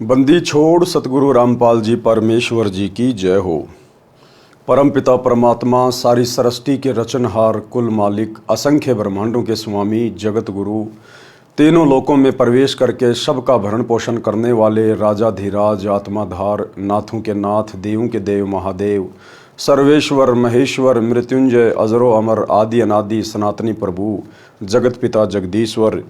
बंदी छोड़ सतगुरु रामपाल जी परमेश्वर जी की जय हो। परमपिता परमात्मा सारी सृष्टि के रचनहार, कुल मालिक, असंख्य ब्रह्मांडों के स्वामी, जगत गुरु, तीनों लोकों में प्रवेश करके सबका भरण पोषण करने वाले राजाधिराज, आत्माधार, नाथों के नाथ, देवों के देव महादेव, सर्वेश्वर महेश्वर, मृत्युंजय, अजरो अमर, आदि अनादि, सनातनी प्रभु, जगत पिता जगदीश्वर,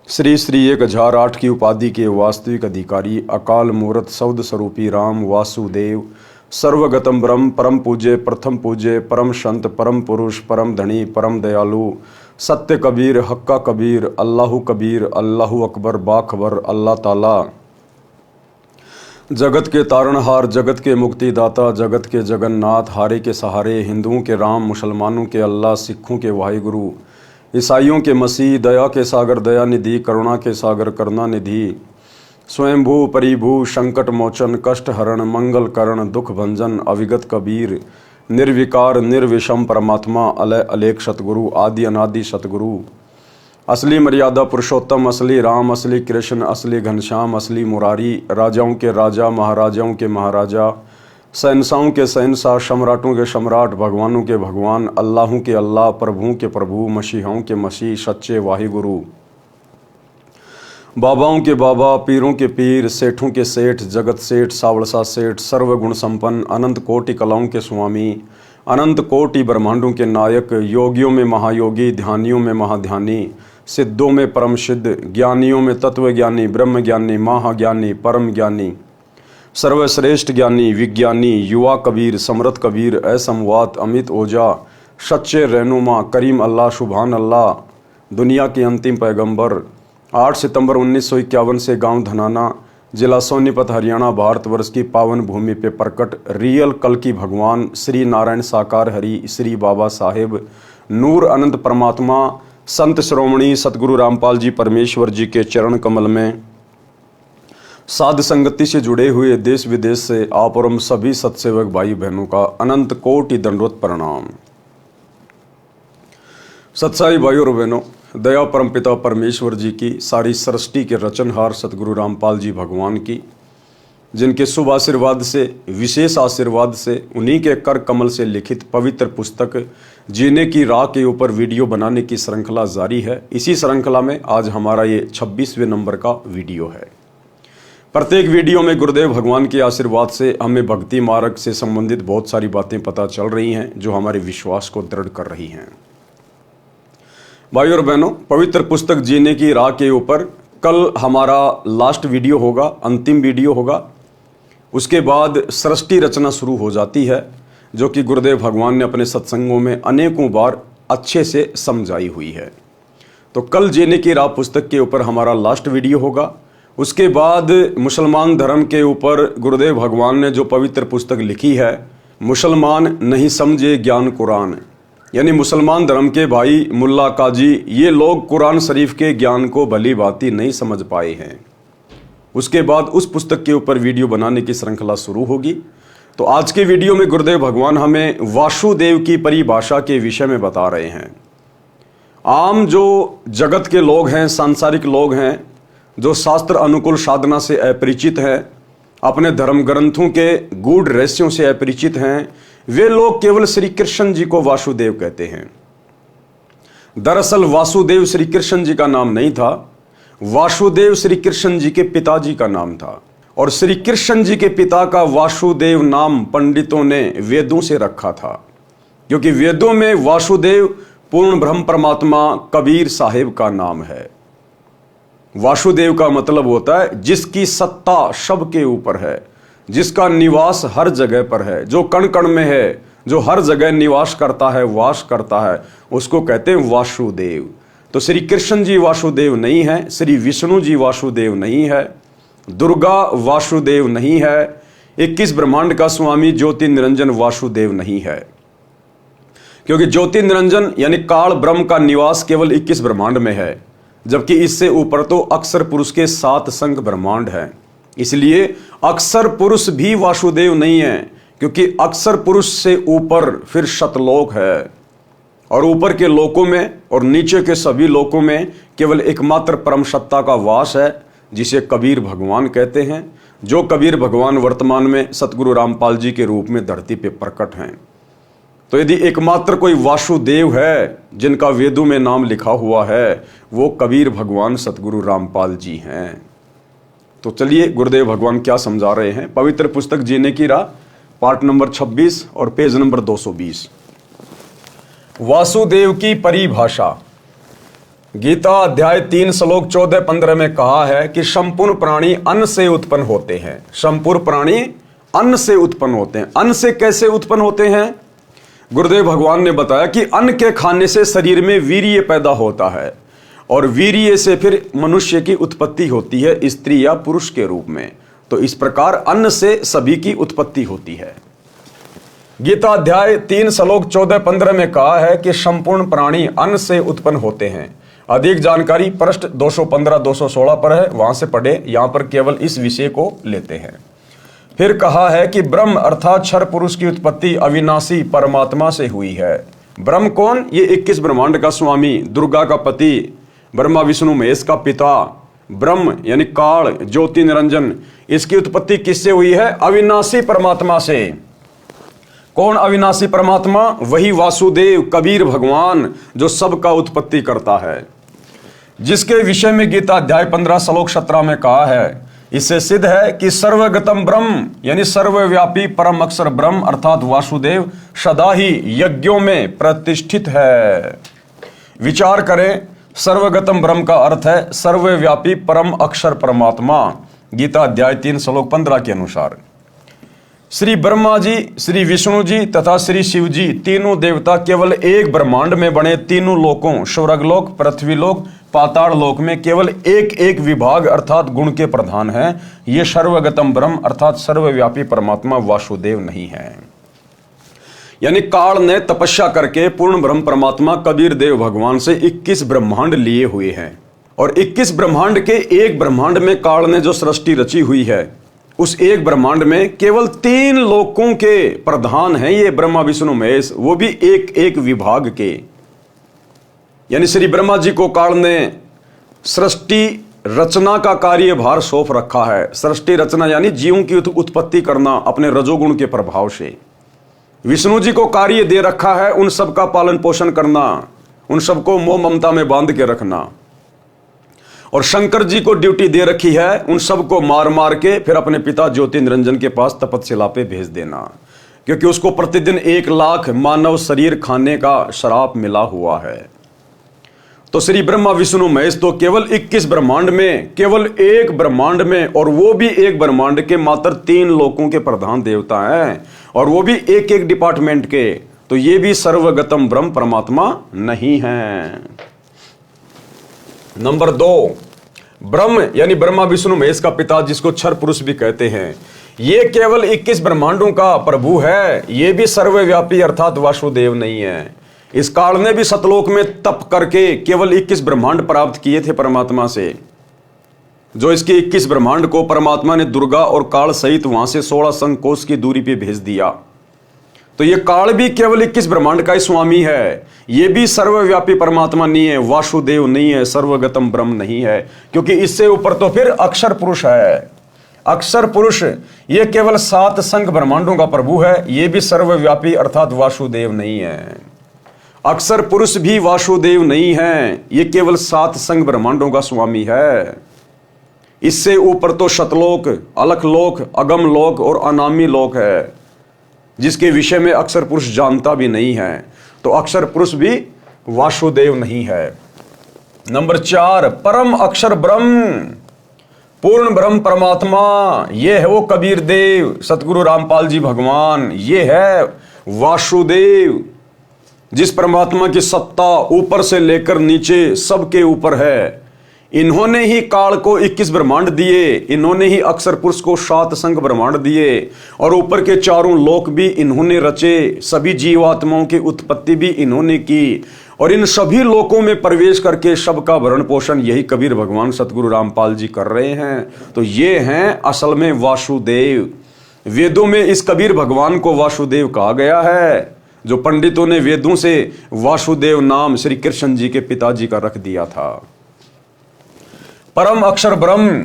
श्री श्री 1008 की उपाधि के वास्तविक अधिकारी, अकाल मूर्त सौद स्वरूपी राम वासुदेव, सर्वगतम ब्रह्म, परम पूज्य, प्रथम पूज्य, परम संत, परम पुरुष, परम धनी, परम दयालु, सत्य कबीर, हक्का कबीर, अल्लाहु कबीर, अल्लाहु अकबर, बाखबर, अल्लाह ताला, जगत के तारणहार, जगत के मुक्तिदाता, जगत के जगन्नाथ, हारे के सहारे, हिंदुओं के राम, मुसलमानों के अल्लाह, सिखों के वाहिगुरु, ईसाइयों के मसीह, दया के सागर दया निधि, करुणा के सागर करुणा निधि, स्वयंभू परिभू, संकट मोचन, कष्ट हरण, मंगल करण, दुख भंजन, अविगत कबीर, निर्विकार निर्विषम परमात्मा, अलय अलेख सतगुरु, आदि अनादि सतगुरु, असली मर्यादा पुरुषोत्तम, असली राम, असली कृष्ण, असली घनश्याम, असली मुरारी, राजाओं के राजा, महाराजाओं के महाराजा, शहंशाहों के शहंशाह, सम्राटों के सम्राट, भगवानों के भगवान, अल्लाहों के अल्लाह, प्रभुओं के प्रभु, मसीहों के मसीह, सच्चे वाहिगुरु, बाबाओं के बाबा, पीरों के पीर, सेठों के सेठ, जगत सेठ, सावड़सा सेठ, सर्वगुण संपन्न, अनंत कोटि कलाओं के स्वामी, अनंत कोटि ब्रह्मांडों के नायक, योगियों में महायोगी, ध्यानियों में महाध्यानी, सिद्धों में परम सिद्ध, ज्ञानियों में तत्वज्ञानी, ब्रह्म ज्ञानी, महाज्ञानी, परम ज्ञानी, सर्वश्रेष्ठ ज्ञानी, विज्ञानी, युवा कबीर, समृत कबीर, असमवात, अमित ओझा, सच्चे रहनुमा, करीम अल्लाह, सुभान अल्लाह, दुनिया के अंतिम पैगंबर, 8 सितंबर 1951 से गांव धनाना, जिला सोनीपत, हरियाणा, भारतवर्ष की पावन भूमि पे प्रकट रियल कल की भगवान श्री नारायण साकार हरि, श्री बाबा साहेब नूर अनंत परमात्मा, संत श्रोमणी सतगुरु रामपाल जी परमेश्वर जी के चरण कमल में साध संगति से जुड़े हुए देश विदेश से आप और हम सभी सत्सेवक भाई बहनों का अनंत कोटि दंडवत प्रणाम। सत्साई भाई और बहनों, दया परम पिता परमेश्वर जी की, सारी सृष्टि के रचनहार सतगुरु रामपाल जी भगवान की, जिनके शुभ आशीर्वाद से, विशेष आशीर्वाद से, उन्हीं के कर कमल से लिखित पवित्र पुस्तक जीने की राह के ऊपर वीडियो बनाने की श्रृंखला जारी है। इसी श्रृंखला में आज हमारा ये 26वें नंबर का वीडियो है। प्रत्येक वीडियो में गुरुदेव भगवान के आशीर्वाद से हमें भक्ति मार्ग से संबंधित बहुत सारी बातें पता चल रही हैं, जो हमारे विश्वास को दृढ़ कर रही हैं। भाई और बहनों, पवित्र पुस्तक जीने की राह के ऊपर कल हमारा लास्ट वीडियो होगा, अंतिम वीडियो होगा। उसके बाद सृष्टि रचना शुरू हो जाती है, जो कि गुरुदेव भगवान ने अपने सत्संगों में अनेकों बार अच्छे से समझाई हुई है। तो कल जीने की राह पुस्तक के ऊपर हमारा लास्ट वीडियो होगा। उसके बाद मुसलमान धर्म के ऊपर गुरुदेव भगवान ने जो पवित्र पुस्तक लिखी है, मुसलमान नहीं समझे ज्ञान कुरान, यानी मुसलमान धर्म के भाई, मुल्ला, काजी, ये लोग कुरान शरीफ के ज्ञान को भली भांति नहीं समझ पाए हैं। उसके बाद उस पुस्तक के ऊपर वीडियो बनाने की श्रृंखला शुरू होगी। तो आज के वीडियो में गुरुदेव भगवान हमें वासुदेव की परिभाषा के विषय में बता रहे हैं। आम जो जगत के लोग हैं, सांसारिक लोग हैं, जो शास्त्र अनुकूल साधना से अपरिचित हैं, अपने धर्म ग्रंथों के गूढ़ रहस्यों से अपरिचित हैं, वे लोग केवल श्री कृष्ण जी को वासुदेव कहते हैं। दरअसल वासुदेव श्री कृष्ण जी का नाम नहीं था, वासुदेव श्री कृष्ण जी के पिताजी का नाम था। और श्री कृष्ण जी के पिता का वासुदेव नाम पंडितों ने वेदों से रखा था, क्योंकि वेदों में वासुदेव पूर्ण ब्रह्म परमात्मा कबीर साहेब का नाम है। वासुदेव का मतलब होता है जिसकी सत्ता सबके ऊपर है, जिसका निवास हर जगह पर है, जो कण कण में है, जो हर जगह निवास करता है, वास करता है, उसको कहते हैं वासुदेव। तो श्री कृष्ण जी वासुदेव नहीं है, श्री विष्णु जी वासुदेव नहीं है, दुर्गा वासुदेव नहीं है, 21 ब्रह्मांड का स्वामी ज्योति निरंजन वासुदेव नहीं है, क्योंकि ज्योति निरंजन यानी काल ब्रह्म का निवास केवल 21 ब्रह्मांड में है, जबकि इससे ऊपर तो अक्षर पुरुष के 7 संख्य ब्रह्मांड हैं। इसलिए अक्षर पुरुष भी वासुदेव नहीं है, क्योंकि अक्षर पुरुष से ऊपर फिर शतलोक है, और ऊपर के लोकों में और नीचे के सभी लोकों में केवल एकमात्र परम सत्ता का वास है, जिसे कबीर भगवान कहते हैं, जो कबीर भगवान वर्तमान में सतगुरु रामपाल जी के रूप में धरती पे प्रकट हैं। तो यदि एकमात्र कोई वासुदेव है जिनका वेदों में नाम लिखा हुआ है, वो कबीर भगवान सतगुरु रामपाल जी हैं। तो चलिए गुरुदेव भगवान क्या समझा रहे हैं। पवित्र पुस्तक जीने की राह, पार्ट नंबर 26 और पेज नंबर 220। वासुदेव की परिभाषा। गीता अध्याय 3 श्लोक 14-15 में कहा है कि संपूर्ण प्राणी अन्न से उत्पन्न होते हैं। संपूर्ण प्राणी अन्न से उत्पन्न होते हैं। अन्न से कैसे उत्पन्न होते हैं? गुरुदेव भगवान ने बताया कि अन्न के खाने से शरीर में वीर्य पैदा होता है और वीर्य से फिर मनुष्य की उत्पत्ति होती है, स्त्री या पुरुष के रूप में। तो इस प्रकार अन्न से सभी की उत्पत्ति होती है। गीता अध्याय 3 श्लोक 14-15 में कहा है कि संपूर्ण प्राणी अन्न से उत्पन्न होते हैं। अधिक जानकारी पृष्ठ 215-216 पर है, वहां से पढ़े। यहां पर केवल इस विषय को लेते हैं। फिर कहा है कि ब्रह्म अर्थात क्षर पुरुष की उत्पत्ति अविनाशी परमात्मा से हुई है। ब्रह्म कौन? ये 21 ब्रह्मांड का स्वामी, दुर्गा का पति, ब्रह्मा विष्णु महेश का पिता। ब्रह्म यानी काल, ज्योति निरंजन, इसकी उत्पत्ति किससे हुई है? अविनाशी परमात्मा से। कौन अविनाशी परमात्मा? वही वासुदेव कबीर भगवान जो सबका उत्पत्ति करता है, जिसके विषय में गीता अध्याय 15 श्लोक 17 में कहा है। इससे सिद्ध है कि सर्वगतम ब्रह्म यानी सर्वव्यापी परम अक्षर ब्रह्म अर्थात वासुदेव सदा ही यज्ञों में प्रतिष्ठित है। विचार करें, सर्वगतम ब्रह्म का अर्थ है सर्वव्यापी परम अक्षर परमात्मा। गीता अध्याय 3 श्लोक 15 के अनुसार श्री ब्रह्मा जी, श्री विष्णु जी तथा श्री शिव जी तीनों देवता केवल एक ब्रह्मांड में बने तीनों लोकों स्वर्गलोक, पृथ्वीलोक, पाताल लोक में केवल एक एक विभाग अर्थात गुण के प्रधान हैं। ये सर्वगतम ब्रह्म अर्थात सर्वव्यापी परमात्मा वासुदेव नहीं है। यानी काल ने तपस्या करके पूर्ण ब्रह्म परमात्मा कबीर देव भगवान से 21 ब्रह्मांड लिए हुए हैं और 21 ब्रह्मांड के एक ब्रह्मांड में काल ने जो सृष्टि रची हुई है, उस एक ब्रह्मांड में केवल 3 लोकों के प्रधान हैं ये ब्रह्मा विष्णु महेश, वो भी एक एक विभाग के। यानी श्री ब्रह्मा जी को काल ने सृष्टि रचना का कार्यभार सौंप रखा है। सृष्टि रचना यानी जीवों की उत्पत्ति करना अपने रजोगुण के प्रभाव से। विष्णु जी को कार्य दे रखा है उन सब का पालन पोषण करना, उन सबको मोह ममता में बांध के रखना। और शंकर जी को ड्यूटी दे रखी है उन सबको मार मार के फिर अपने पिता ज्योति निरंजन के पास तपस्या पे भेज देना, क्योंकि उसको प्रतिदिन 1 लाख मानव शरीर खाने का श्राप मिला हुआ है। तो श्री ब्रह्मा विष्णु महेश तो केवल 21 ब्रह्मांड में केवल एक ब्रह्मांड में, और वो भी एक ब्रह्मांड के मात्र 3 लोकों के प्रधान देवता हैं, और वो भी एक एक डिपार्टमेंट के। तो ये भी सर्वगतम ब्रह्म परमात्मा नहीं है। नंबर 2, ब्रह्म यानी ब्रह्मा विष्णु महेश का पिता, जिसको क्षर पुरुष भी कहते हैं, ये केवल 21 ब्रह्मांडों का प्रभु है। ये भी सर्वव्यापी अर्थात वासुदेव नहीं है। इस काल ने भी सतलोक में तप करके केवल 21 ब्रह्मांड प्राप्त किए थे परमात्मा से। जो इसके 21 ब्रह्मांड को परमात्मा ने दुर्गा और काल सहित वहां से 16 संकोश की दूरी पे भेज दिया। तो ये काल भी केवल 21 ब्रह्मांड का ही स्वामी है। ये भी सर्वव्यापी परमात्मा नहीं है, वासुदेव नहीं है, सर्वगतम ब्रह्म नहीं है, क्योंकि इससे ऊपर तो फिर अक्षर पुरुष है। अक्षर पुरुष ये केवल 7 संघ ब्रह्मांडों का प्रभु है। ये भी सर्वव्यापी अर्थात वासुदेव नहीं है। अक्षर पुरुष भी वासुदेव नहीं है, ये केवल 7 संघ ब्रह्मांडों का स्वामी है। इससे ऊपर तो शतलोक, अलख लोक, अगम लोक और अनामी लोक है, जिसके विषय में अक्षर पुरुष जानता भी नहीं है। तो अक्षर पुरुष भी वासुदेव नहीं है। नंबर 4, परम अक्षर ब्रह्म, पूर्ण ब्रह्म परमात्मा, ये है वो कबीर देव सतगुरु रामपाल जी भगवान। ये है वासुदेव, जिस परमात्मा की सत्ता ऊपर से लेकर नीचे सबके ऊपर है। इन्होंने ही काल को 21 ब्रह्मांड दिए, इन्होंने ही अक्षर पुरुष को 7 संघ ब्रह्मांड दिए, और ऊपर के 4 लोक भी इन्होंने रचे। सभी जीवात्माओं की उत्पत्ति भी इन्होंने की, और इन सभी लोकों में प्रवेश करके सबका भरण पोषण यही कबीर भगवान सतगुरु रामपाल जी कर रहे हैं। तो ये हैं असल में वासुदेव। वेदों में इस कबीर भगवान को वासुदेव कहा गया है, जो पंडितों ने वेदों से वासुदेव नाम श्री कृष्ण जी के पिताजी का रख दिया था। परम अक्षर ब्रह्म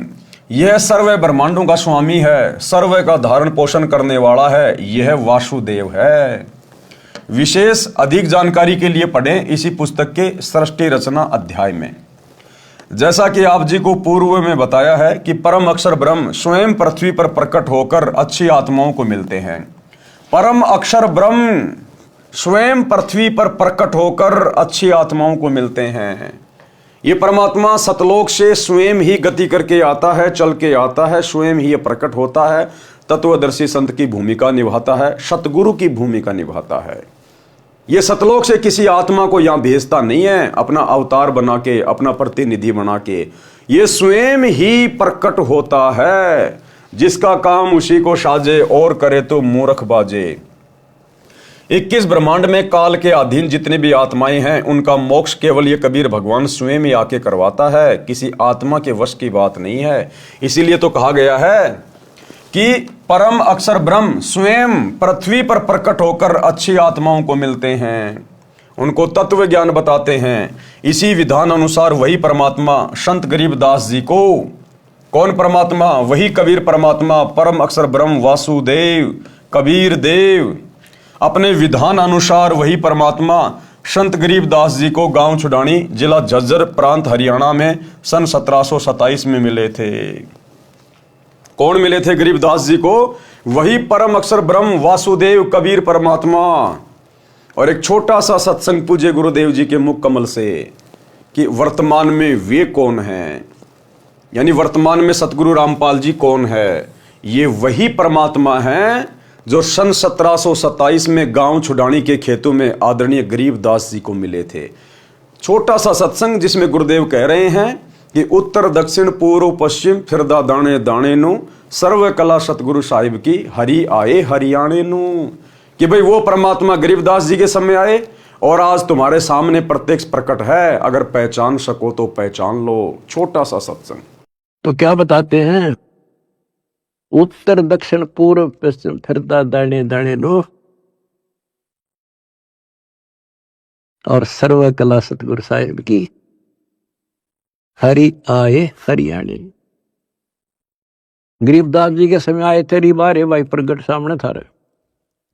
यह सर्व ब्रह्मांडों का स्वामी है, सर्व का धारण पोषण करने वाला है, यह वासुदेव है। विशेष अधिक जानकारी के लिए पढ़ें इसी पुस्तक के सृष्टि रचना अध्याय में। जैसा कि आप जी को पूर्व में बताया है कि परम अक्षर ब्रह्म स्वयं पृथ्वी पर प्रकट होकर अच्छी आत्माओं को मिलते हैं। परम अक्षर ब्रह्म स्वयं पृथ्वी पर प्रकट होकर अच्छी आत्माओं को मिलते हैं। ये परमात्मा सतलोक से स्वयं ही गति करके आता है, चल के आता है, स्वयं ही ये प्रकट होता है, तत्वदर्शी संत की भूमिका निभाता है, सतगुरु की भूमिका निभाता है। ये सतलोक से किसी आत्मा को यहां भेजता नहीं है अपना अवतार बना के, अपना प्रतिनिधि बना के। ये स्वयं ही प्रकट होता है। जिसका काम उसी को साजे और करे तो मूर्ख बाजे। 21 ब्रह्मांड में काल के अधीन जितने भी आत्माएं हैं उनका मोक्ष केवल ये कबीर भगवान स्वयं ही आके करवाता है, किसी आत्मा के वश की बात नहीं है। इसीलिए तो कहा गया है कि परम अक्षर ब्रह्म स्वयं पृथ्वी पर प्रकट होकर अच्छी आत्माओं को मिलते हैं, उनको तत्व ज्ञान बताते हैं। इसी विधान अनुसार वही परमात्मा संत गरीबदास जी को, कौन परमात्मा? वही कबीर परमात्मा, परम अक्षर ब्रह्म वासुदेव कबीर देव, अपने विधान अनुसार वही परमात्मा संत गरीबदास जी को गांव छुडानी, जिला झज्जर, प्रांत हरियाणा में सन 1727 में मिले थे। कौन मिले थे गरीबदास जी को? वही परम अक्षर ब्रह्म वासुदेव कबीर परमात्मा। और एक छोटा सा सत्संग पूज्य गुरुदेव जी के मुख कमल से कि वर्तमान में वे कौन हैं, यानी वर्तमान में सतगुरु रामपाल जी कौन है? ये वही परमात्मा हैं जो सन 1727 में गांव छुडानी के खेतों में आदरणीय गरीबदास जी को मिले थे। छोटा सा सत्संग जिसमें गुरुदेव कह रहे हैं कि उत्तर दक्षिण पूर्व पश्चिम फिरदा दाने दाने नु, सर्व कला सतगुरु साहिब की हरि आए हरियाणे नु। कि भाई वो परमात्मा गरीबदास जी के समय आए और आज तुम्हारे सामने प्रत्यक्ष प्रकट है, अगर पहचान सको तो पहचान लो। छोटा सा सत्संग। तो क्या बताते हैं? उत्तर दक्षिण पूर्व पश्चिम फिरदा दाने दाने नो, और सर्व कला सतगुरु साहिब की हरि आए हरियाणे। गरीबदास जी के समय आए तेरी बारे भाई प्रगट सामने थारे,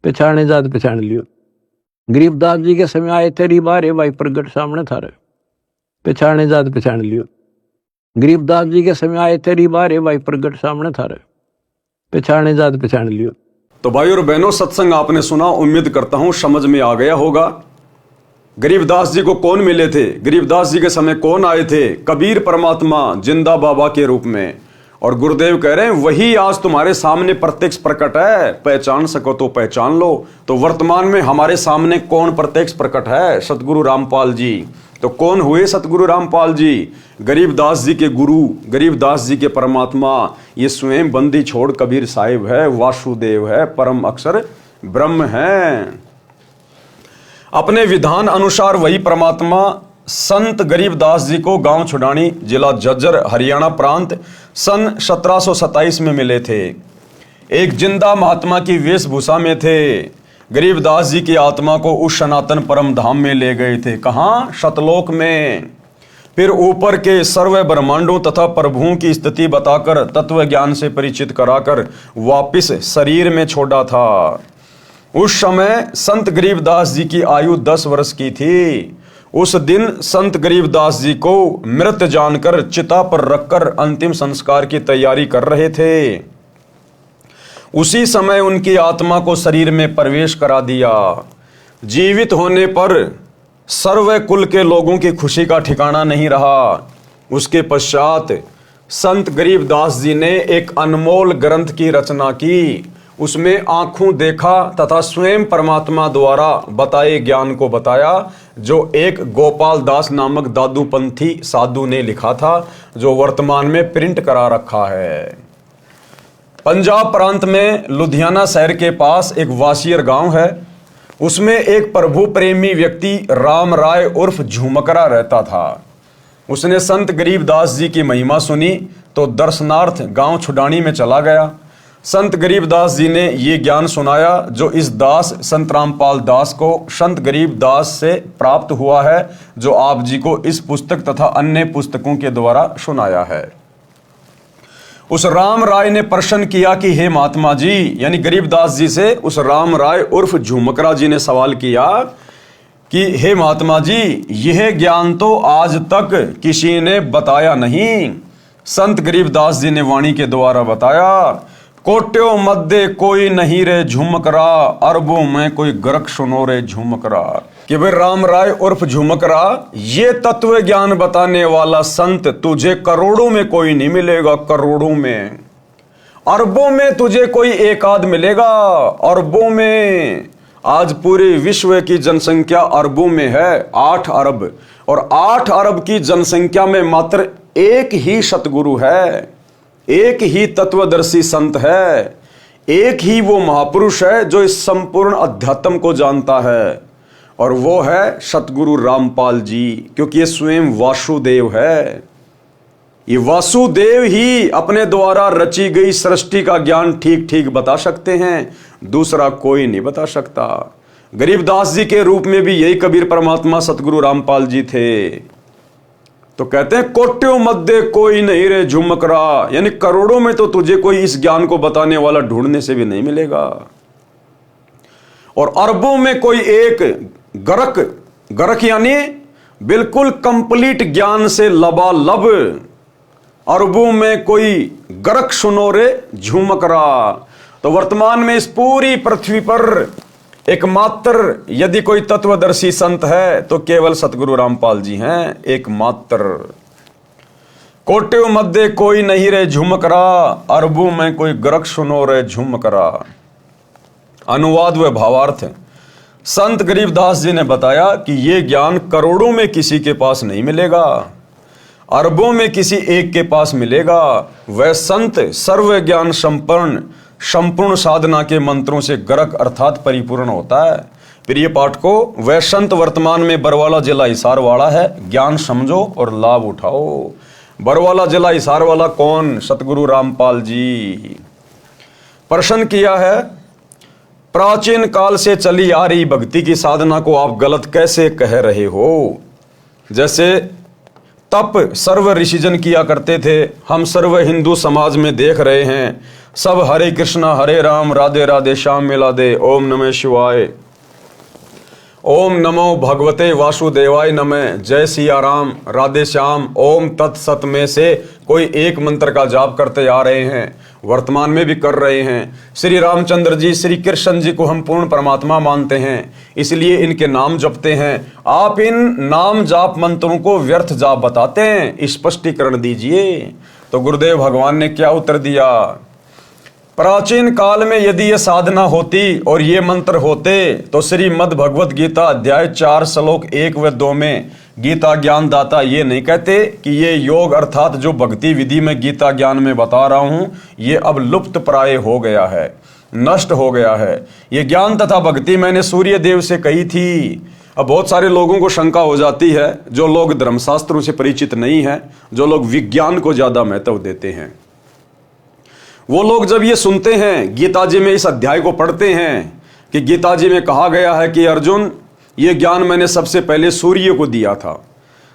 पहचाने जात पहचान लियो। गरीबदास जी के समय आए तेरी बारे भाई प्रगट सामने थारे, पहचाने जात पहचान लियो। गरीबदास जी के समय आए तेरी बारे भाई प्रगट सामने थारे, पहचाने जात पहचान लियो। तो भाई और बहनों, सत्संग आपने सुना, उम्मीद करता हूं समझ में आ गया होगा। गरीबदास जी को कौन मिले थे, गरीबदास जी के समय कौन आए थे? कबीर परमात्मा जिंदा बाबा के रूप में। और गुरुदेव कह रहे हैं वही आज तुम्हारे सामने प्रत्यक्ष प्रकट है, पहचान सको तो पहचान लो। तो वर्तमान में हमारे सामने कौन प्रत्यक्ष प्रकट है? सतगुरु रामपाल जी। तो कौन हुए सतगुरु रामपाल जी? गरीबदास जी के गुरु, गरीबदास जी के परमात्मा। ये स्वयं बंदी छोड़ कबीर साहिब है, वासुदेव है, परम अक्षर ब्रह्म है। अपने विधान अनुसार वही परमात्मा संत गरीबदास जी को गांव छुडानी, जिला झज्जर, हरियाणा प्रांत सन 1727 में मिले थे। एक जिंदा महात्मा की वेशभूषा में थे। गरीबदास जी की आत्मा को उस सनातन परम धाम में ले गए थे। कहाँ? सतलोक में। फिर ऊपर के सर्व ब्रह्मांडों तथा प्रभुओं की स्थिति बताकर तत्व ज्ञान से परिचित कराकर वापिस शरीर में छोड़ा था। उस समय संत गरीबदास जी की आयु 10 वर्ष की थी। उस दिन संत गरीबदास जी को मृत जानकर चिता पर रखकर अंतिम संस्कार की तैयारी कर रहे थे। उसी समय उनकी आत्मा को शरीर में प्रवेश करा दिया। जीवित होने पर सर्व कुल के लोगों की खुशी का ठिकाना नहीं रहा। उसके पश्चात संत गरीबदास जी ने एक अनमोल ग्रंथ की रचना की। उसमें आंखों देखा तथा स्वयं परमात्मा द्वारा बताए ज्ञान को बताया, जो एक गोपाल दास नामक दादूपंथी साधु ने लिखा था, जो वर्तमान में प्रिंट करा रखा है। पंजाब प्रांत में लुधियाना शहर के पास एक वासियर गांव है। उसमें एक प्रभु प्रेमी व्यक्ति राम राय उर्फ झुमकरा रहता था। उसने संत गरीबदास जी की महिमा सुनी तो दर्शनार्थ गांव छुडानी में चला गया। संत गरीबदास जी ने ये ज्ञान सुनाया जो इस दास संत रामपाल दास को संत गरीबदास से प्राप्त हुआ है, जो आप जी को इस पुस्तक तथा अन्य पुस्तकों के द्वारा सुनाया है। उस राम राय ने प्रश्न किया कि हे महात्मा जी, यानी गरीबदास जी से उस राम राय उर्फ झुमकरा जी ने सवाल किया कि हे महात्मा जी, यह ज्ञान तो आज तक किसी ने बताया नहीं। संत गरीबदास जी ने वाणी के द्वारा बताया, कोट्यों मध्य कोई नहीं रे झुमकरा, अरबों में कोई गरक सुनो रे झुमकरा। कि भाई राम राय उर्फ झुमकरा, ये तत्व ज्ञान बताने वाला संत तुझे करोड़ों में कोई नहीं मिलेगा, करोड़ों में। अरबों में तुझे कोई एक आध मिलेगा, अरबों में। आज पूरे विश्व की जनसंख्या अरबों में है, 8 अरब, और 8 अरब की जनसंख्या में मात्र एक ही सतगुरु है, एक ही तत्वदर्शी संत है, एक ही वो महापुरुष है जो इस संपूर्ण अध्यात्म को जानता है, और वो है सतगुरु रामपाल जी। क्योंकि ये स्वयं वासुदेव है। ये वासुदेव ही अपने द्वारा रची गई सृष्टि का ज्ञान ठीक ठीक बता सकते हैं, दूसरा कोई नहीं बता सकता। गरीबदास जी के रूप में भी यही कबीर परमात्मा सतगुरु रामपाल जी थे। तो कहते हैं कोट्यों मध्य कोई नहीं रे झुमकरा, यानी करोड़ों में तो तुझे कोई इस ज्ञान को बताने वाला ढूंढने से भी नहीं मिलेगा, और अरबों में कोई एक गरक, गरक यानी बिल्कुल कंप्लीट ज्ञान से लबालब, अरबों में कोई गरक सुनो रे झुमकरा। तो वर्तमान में इस पूरी पृथ्वी पर एकमात्र यदि कोई तत्वदर्शी संत है तो केवल सतगुरु रामपाल जी हैं, एकमात्र। कोट्यों मध्य कोई नहीं रे झुमकरा, अरबों में कोई गरक सुनो रे झुमकरा। अनुवाद व भावार्थ। संत गरीबदास जी ने बताया कि ये ज्ञान करोड़ों में किसी के पास नहीं मिलेगा, अरबों में किसी एक के पास मिलेगा। वह संत सर्व ज्ञान संपन्न, संपूर्ण साधना के मंत्रों से गरक अर्थात परिपूर्ण होता है। प्रिय पाठकों, वह संत वर्तमान में बरवाला जिला हिसार वाला है। ज्ञान समझो और लाभ उठाओ। बरवाला जिला हिसार वाला कौन? सतगुरु रामपाल जी। प्रश्न किया है, प्राचीन काल से चली आ रही भक्ति की साधना को आप गलत कैसे कह रहे हो? जैसे तप सर्व ऋषिजन किया करते थे, हम सर्व हिंदू समाज में देख रहे हैं। सब हरे कृष्णा हरे राम राधे राधे श्याम मिला दे, ओम नमः शिवाय, ओम नमो भगवते वासुदेवाय नमः, जय सिया राम राधे श्याम, ओम तत्सत में से कोई एक मंत्र का जाप करते आ रहे हैं, वर्तमान में भी कर रहे हैं। श्री रामचंद्र जी, श्री कृष्ण जी को हम पूर्ण परमात्मा मानते हैं, इसलिए इनके नाम जपते हैं। आप इन नाम जाप मंत्रों को व्यर्थ जाप बताते हैं, स्पष्टीकरण दीजिए। तो गुरुदेव भगवान ने क्या उत्तर दिया? प्राचीन काल में यदि ये साधना होती और ये मंत्र होते तो श्रीमद् भगवत गीता अध्याय 4 श्लोक 1 व 2 में गीता ज्ञान दाता ये नहीं कहते कि ये योग अर्थात जो भक्ति विधि में गीता ज्ञान में बता रहा हूं ये अब लुप्त प्राय हो गया है, नष्ट हो गया है। ये ज्ञान तथा भक्ति मैंने सूर्य देव से कही थी। अब बहुत सारे लोगों को शंका हो जाती है, जो लोग धर्मशास्त्रों से परिचित नहीं है, जो लोग विज्ञान को ज्यादा महत्व देते हैं, वो लोग जब ये सुनते हैं, गीता जी में इस अध्याय को पढ़ते हैं कि गीता जी में कहा गया है कि अर्जुन ये ज्ञान मैंने सबसे पहले सूर्य को दिया था,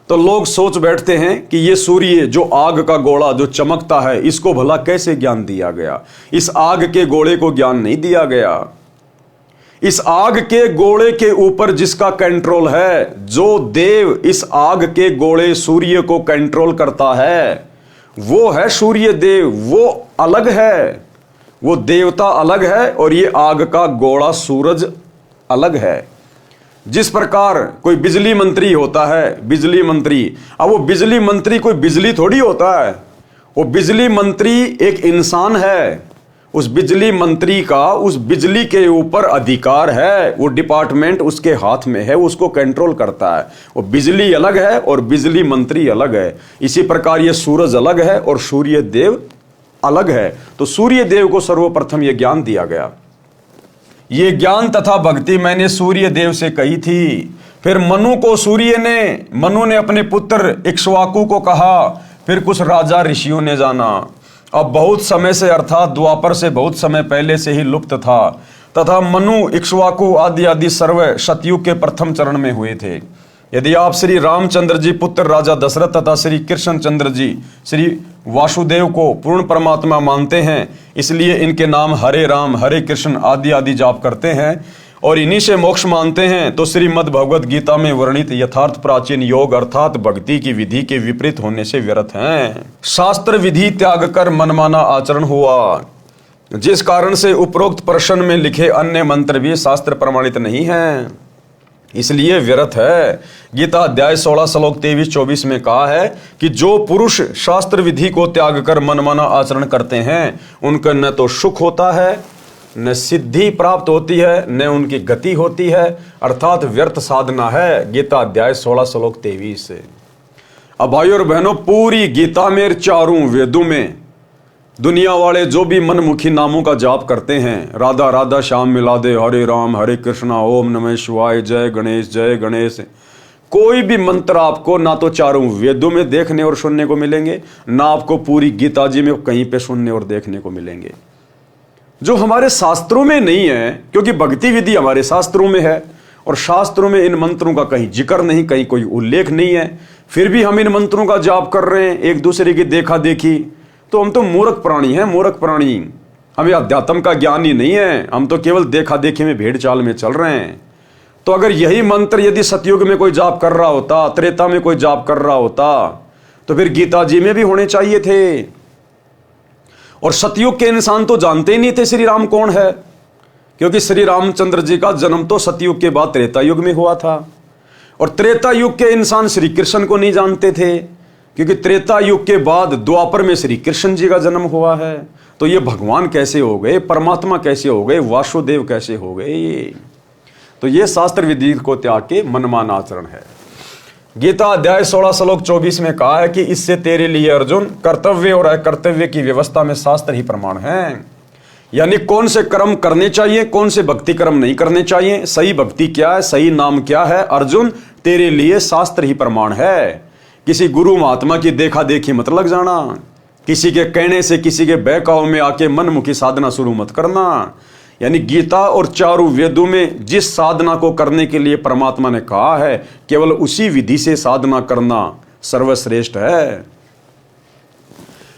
तो लोग सोच बैठते हैं कि ये सूर्य जो आग का गोला जो चमकता है, इसको भला कैसे ज्ञान दिया गया? इस आग के गोले को ज्ञान नहीं दिया गया। इस आग के गोले के ऊपर जिसका कंट्रोल है, जो देव इस आग के गोले सूर्य को कंट्रोल करता है, वो है सूर्य देव। वो अलग है, वो देवता अलग है, और ये आग का गोला सूरज अलग है। जिस प्रकार कोई बिजली मंत्री होता है, बिजली मंत्री, अब वो बिजली मंत्री कोई बिजली थोड़ी होता है, वो बिजली मंत्री एक इंसान है। उस बिजली मंत्री का उस बिजली के ऊपर अधिकार है, वो डिपार्टमेंट उसके हाथ में है, उसको कंट्रोल करता है। वो बिजली अलग है और बिजली मंत्री अलग है। इसी प्रकार ये सूरज अलग है और सूर्य देव अलग है। तो सूर्य देव को सर्वप्रथम ये ज्ञान दिया गया। ये ज्ञान तथा भक्ति मैंने सूर्य देव से कही थी। फिर मनु को मनु ने अपने पुत्र इक्ष्वाकु को कहा। फिर कुछ राजा ऋषियों ने जाना। अब बहुत समय से अर्थात द्वापर से बहुत समय पहले से ही लुप्त था, तथा मनु इक्ष्वाकु आदि सर्व सतयुग के प्रथम चरण में हुए थे। यदि आप श्री रामचंद्र जी पुत्र राजा दशरथ तथा श्री कृष्ण चंद्र जी श्री वासुदेव को पूर्ण परमात्मा मानते हैं, इसलिए इनके नाम हरे राम हरे कृष्ण आदि आदि जाप करते हैं और इन्हीं से मोक्ष मानते हैं, तो श्रीमद् भगवद गीता में वर्णित यथार्थ प्राचीन योग अर्थात भक्ति की विधि के विपरीत होने से व्यर्थ हैं। शास्त्र विधि त्याग कर मनमाना आचरण हुआ, जिस कारण से उपरोक्त प्रश्न में लिखे अन्य मंत्र भी शास्त्र प्रमाणित नहीं हैं, इसलिए व्यर्थ है। गीता अध्याय 16 श्लोक 23-24 में कहा है कि जो पुरुष शास्त्र विधि को त्याग कर मनमाना आचरण करते हैं उनका न तो सुख होता है, न सिद्धि प्राप्त होती है, न उनकी गति होती है, अर्थात व्यर्थ साधना है। गीता अध्याय 16 श्लोक 23 से। अब भाइयों और बहनों, पूरी गीता में चारों वेदों में दुनिया वाले जो भी मनमुखी नामों का जाप करते हैं, राधा राधा श्याम मिला दे, हरे राम हरे कृष्णा, ओम नमः शिवाय, जय गणेश, कोई भी मंत्र आपको ना तो चारों वेदों में देखने और सुनने को मिलेंगे, ना आपको पूरी गीता जी में कहीं पे सुनने और देखने को मिलेंगे, जो हमारे शास्त्रों में नहीं है। क्योंकि भक्ति विधि हमारे शास्त्रों में है और शास्त्रों में इन मंत्रों का कहीं जिक्र नहीं, कहीं कोई उल्लेख नहीं है, फिर भी हम इन मंत्रों का जाप कर रहे हैं एक दूसरे की देखा देखी, तो हम तो मूर्ख प्राणी हैं, मूर्ख प्राणी। हमें अध्यात्म का ज्ञान ही नहीं है, हम तो केवल देखा देखी में भेड़ चाल में चल रहे हैं। तो अगर यही मंत्र यदि सतयुग में कोई जाप कर रहा होता, त्रेता में कोई जाप कर रहा होता, तो फिर गीता जी में भी होने चाहिए थे। और सतयुग के इंसान तो जानते ही नहीं थे श्री राम कौन है, क्योंकि श्री रामचंद्र जी का जन्म तो सतयुग के बाद त्रेता युग में हुआ था। और त्रेता युग के इंसान श्री कृष्ण को नहीं जानते थे, क्योंकि त्रेता युग के बाद द्वापर में श्री कृष्ण जी का जन्म हुआ है। तो ये भगवान कैसे हो गए, परमात्मा कैसे हो गए, वासुदेव कैसे हो गए? तो ये शास्त्र विधि को त्याग के मनमान आचरण है। गीता अध्याय 16 श्लोक 24 में कहा है कि इससे तेरे लिए अर्जुन कर्तव्य और अकर्तव्य की व्यवस्था में शास्त्र ही प्रमाण है। यानी कौन से कर्म करने चाहिए, कौन से भक्ति कर्म नहीं करने चाहिए, सही भक्ति क्या है, सही नाम क्या है, अर्जुन तेरे लिए शास्त्र ही प्रमाण है। किसी गुरु महात्मा की देखा देखी मत लग जाना, किसी के कहने से, किसी के बहकाव में आके मनमुखी साधना शुरू मत करना। यानी गीता और चारों वेदों में जिस साधना को करने के लिए परमात्मा ने कहा है, केवल उसी विधि से साधना करना सर्वश्रेष्ठ है।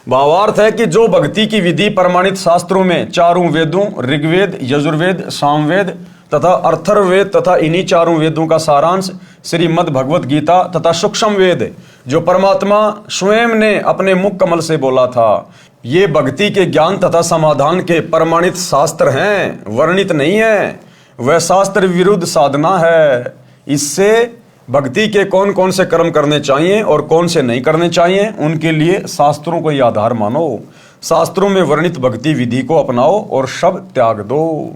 भावार्थ है कि जो भक्ति की विधि प्रमाणित शास्त्रों में चारों वेदों ऋग्वेद, यजुर्वेद, सामवेद तथा अथर्ववेद तथा इन्हीं चारों वेदों का सारांश श्रीमद् भगवद गीता तथा सूक्ष्म वेद जो परमात्मा स्वयं ने अपने मुख कमल से बोला था, ये भक्ति के ज्ञान तथा समाधान के प्रमाणित शास्त्र हैं, वर्णित नहीं है। वह शास्त्र विरुद्ध साधना है। इससे भक्ति के कौन कौन से कर्म करने चाहिए और कौन से नहीं करने चाहिए, उनके लिए शास्त्रों को ही आधार मानो। शास्त्रों में वर्णित भक्ति विधि को अपनाओ और सब त्याग दो।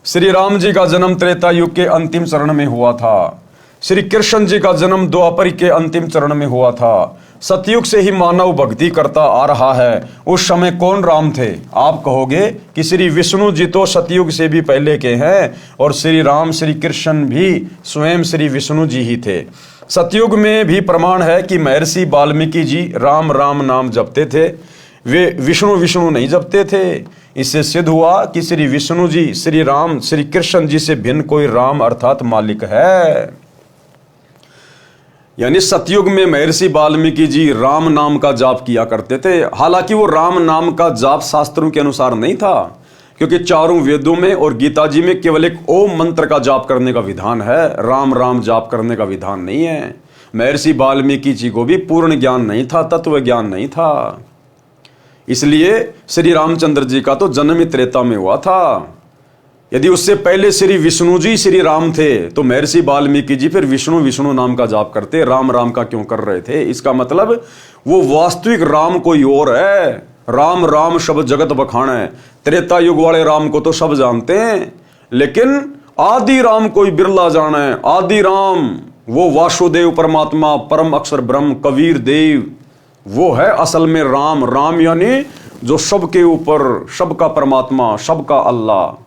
श्री राम जी का जन्म त्रेता युग के अंतिम चरण में हुआ था। श्री कृष्ण जी का जन्म द्वापर के अंतिम चरण में हुआ था। सतयुग से ही मानव भक्ति करता आ रहा है। उस समय कौन राम थे? आप कहोगे कि श्री विष्णु जी तो सतयुग से भी पहले के हैं और श्री राम श्री कृष्ण भी स्वयं श्री विष्णु जी ही थे। सतयुग में भी प्रमाण है कि महर्षि वाल्मीकि जी राम राम नाम जपते थे, वे विष्णु विष्णु नहीं जपते थे। इससे सिद्ध हुआ कि श्री विष्णु जी श्री राम श्री कृष्ण जी से भिन्न कोई राम अर्थात मालिक है। यानी सतयुग में महर्षि वाल्मीकि जी राम नाम का जाप किया करते थे। हालांकि वो राम नाम का जाप शास्त्रों के अनुसार नहीं था, क्योंकि चारों वेदों में और गीता जी में केवल एक ओम मंत्र का जाप करने का विधान है, राम राम जाप करने का विधान नहीं है। महर्षि वाल्मीकि जी को भी पूर्ण ज्ञान नहीं था, तत्व ज्ञान नहीं था। इसलिए श्री रामचंद्र जी का तो जन्म ही त्रेता में हुआ था। यदि उससे पहले श्री विष्णु जी श्री राम थे तो महर्षि वाल्मीकि जी फिर विष्णु विष्णु नाम का जाप करते, राम राम का क्यों कर रहे थे? इसका मतलब वो वास्तविक राम कोई और है। राम राम शब्द जगत बखान है। त्रेता युग वाले राम को तो सब जानते हैं, लेकिन आदि राम कोई बिरला जाना है। आदि राम वो वासुदेव परमात्मा, परम अक्षर ब्रह्म, कबीर देव, वो है असल में राम। राम यानी जो सबके ऊपर, सबका परमात्मा, सबका अल्लाह।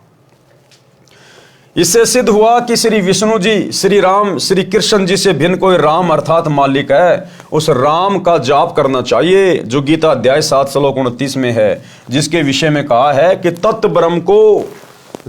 इससे सिद्ध हुआ कि श्री विष्णु जी श्री राम श्री कृष्ण जी से भिन्न कोई राम अर्थात मालिक है। उस राम का जाप करना चाहिए जो गीता अध्याय 7 श्लोक 29 में है, जिसके विषय में कहा है कि तत्व ब्रह्म को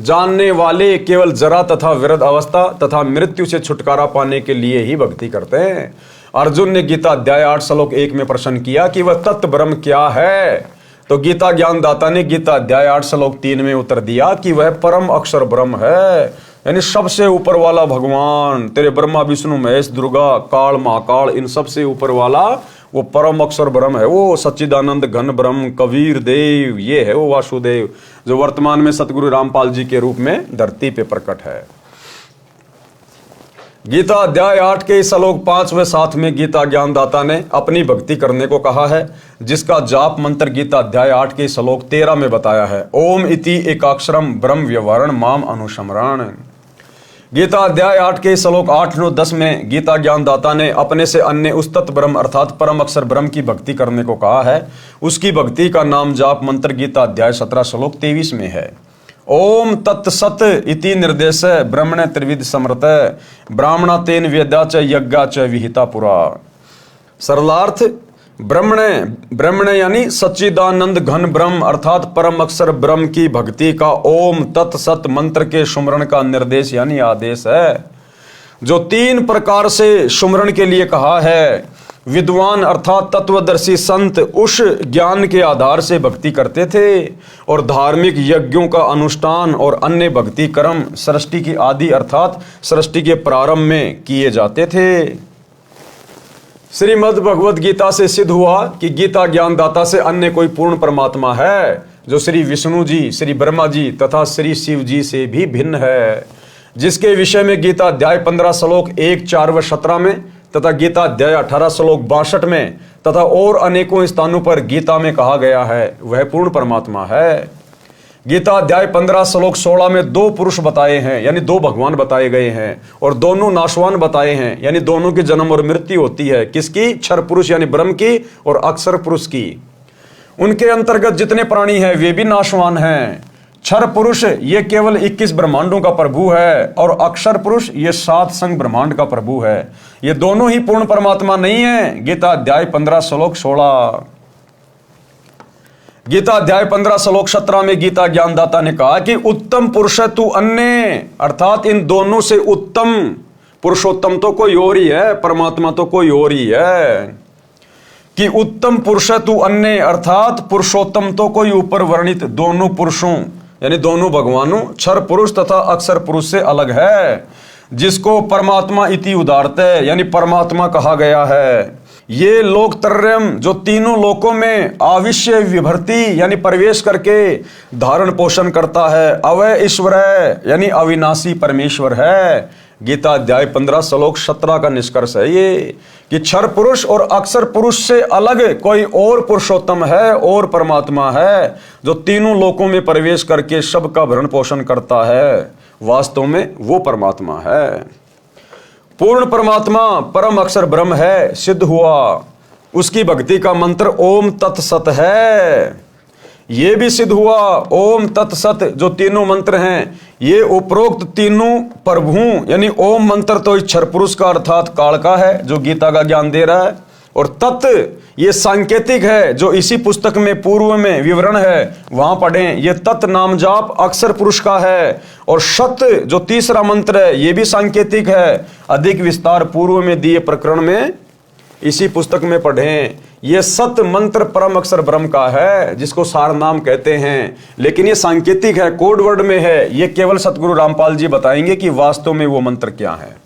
जानने वाले केवल जरा तथा विरध अवस्था तथा मृत्यु से छुटकारा पाने के लिए ही भक्ति करते हैं। अर्जुन ने गीता अध्याय 8 श्लोक 1 में प्रश्न किया कि वह तत्व ब्रह्म क्या है, तो गीता ज्ञानदाता ने गीता अध्याय 8 श्लोक 3 में उत्तर दिया कि वह परम अक्षर ब्रह्म है, यानी सबसे ऊपर वाला भगवान, तेरे ब्रह्मा विष्णु महेश दुर्गा काल महाकाल इन सबसे ऊपर वाला वो परम अक्षर ब्रह्म है, वो सच्चिदानंद घन ब्रह्म कबीर देव, ये है वो वासुदेव जो वर्तमान में सतगुरु रामपाल जी के रूप में धरती पे प्रकट है। गीता अध्याय 8 के श्लोक 5 व 7 में गीता ज्ञानदाता ने अपनी भक्ति करने को कहा है, जिसका जाप मंत्र गीता अध्याय 8 के श्लोक 13 में बताया है, ओम इति एकाक्षरम ब्रह्म व्यवहारण माम अनुस्मरण। गीता अध्याय 8 के श्लोक 8, 9, 10 में गीता ज्ञानदाता ने अपने से अन्य उस तत्व ब्रह्म अर्थात परम अक्षर ब्रह्म की भक्ति करने को कहा है। उसकी भक्ति का नाम जाप मंत्र गीता अध्याय 17 श्लोक 23 में है, ओम तत्सत इति निर्देश ब्रह्मण त्रिविध समृत ब्राह्मणा तेन वेदा च यज्ञा च विहिता पुरा। सरलार्थ ब्रह्मण यानी सच्चिदानंद घन ब्रह्म अर्थात परम अक्षर ब्रह्म की भक्ति का ओम तत्सत मंत्र के सुमरण का निर्देश यानी आदेश है, जो 3 प्रकार से सुमरण के लिए कहा है। विद्वान अर्थात तत्वदर्शी संत उस ज्ञान के आधार से भक्ति करते थे और धार्मिक यज्ञों का अनुष्ठान और अन्य भक्ति कर्म सृष्टि की आदि अर्थात सृष्टि के प्रारंभ में किए जाते थे। श्रीमद् भगवद गीता से सिद्ध हुआ कि गीता ज्ञानदाता से अन्य कोई पूर्ण परमात्मा है, जो श्री विष्णु जी, श्री ब्रह्मा जी तथा श्री शिव जी से भी भिन्न है, जिसके विषय में गीता अध्याय 15 श्लोक 1, 4 व 17 में तथा गीता अध्याय 18 श्लोक 62 में तथा और अनेकों स्थानों पर गीता में कहा गया है, वह पूर्ण परमात्मा है। गीता अध्याय 15 श्लोक 16 में 2 पुरुष बताए हैं, यानी 2 भगवान बताए गए हैं, और दोनों नाशवान बताए हैं, यानी दोनों की जन्म और मृत्यु होती है। किसकी? क्षर पुरुष यानी ब्रह्म की और अक्षर पुरुष की। उनके अंतर्गत जितने प्राणी हैं वे भी नाशवान हैं। क्षर पुरुष ये केवल 21 ब्रह्मांडों का प्रभु है और अक्षर पुरुष ये 7 संग ब्रह्मांड का प्रभु है। ये दोनों ही पूर्ण परमात्मा नहीं है। गीता अध्याय 15 श्लोक 16। गीता अध्याय 15 श्लोक 17 में गीता ज्ञानदाता ने कहा कि उत्तम पुरुष तू अन्य, अर्थात इन दोनों से उत्तम पुरुषोत्तम तो कोई और ही है, परमात्मा तो कोई और ही है। कि उत्तम पुरुष तू अन्य अर्थात पुरुषोत्तम तो कोई ऊपर वर्णित दोनों पुरुषों यानी दोनों भगवानों क्षर पुरुष तथा अक्षर पुरुष से अलग है, जिसको परमात्मा इति उदारते यानी परमात्मा कहा गया है। ये लोकत्रयम जो तीनों लोकों में आविश्य विभर्ति यानी प्रवेश करके धारण पोषण करता है, अवय ईश्वर है यानी अविनाशी परमेश्वर है। गीता अध्याय 15 श्लोक 17 का निष्कर्ष है ये कि क्षर पुरुष और अक्षर पुरुष से अलग कोई और पुरुषोत्तम है और परमात्मा है, जो तीनों लोकों में प्रवेश करके सबका भरण पोषण करता है। वास्तव में वो परमात्मा है। पूर्ण परमात्मा परम अक्षर ब्रह्म है, सिद्ध हुआ। उसकी भक्ति का मंत्र ओम तत्सत है, ये भी सिद्ध हुआ। ओम तत्सत जो तीनों मंत्र हैं ये उपरोक्त तीनों प्रभुओं यानी ओम मंत्र तो क्षर पुरुष का अर्थात काल का है जो गीता का ज्ञान दे रहा है, और तत् ये सांकेतिक है जो इसी पुस्तक में पूर्व में विवरण है, वहां पढ़ें। ये तत् नाम जाप अक्षर पुरुष का है, और सत जो तीसरा मंत्र है ये भी सांकेतिक है। अधिक विस्तार पूर्व में दिए प्रकरण में इसी पुस्तक में पढ़ें। ये सत मंत्र परम अक्षर ब्रह्म का है, जिसको सार नाम कहते हैं, लेकिन ये सांकेतिक है, कोड वर्ड में है। ये केवल सतगुरु रामपाल जी बताएंगे कि वास्तव में वो मंत्र क्या है।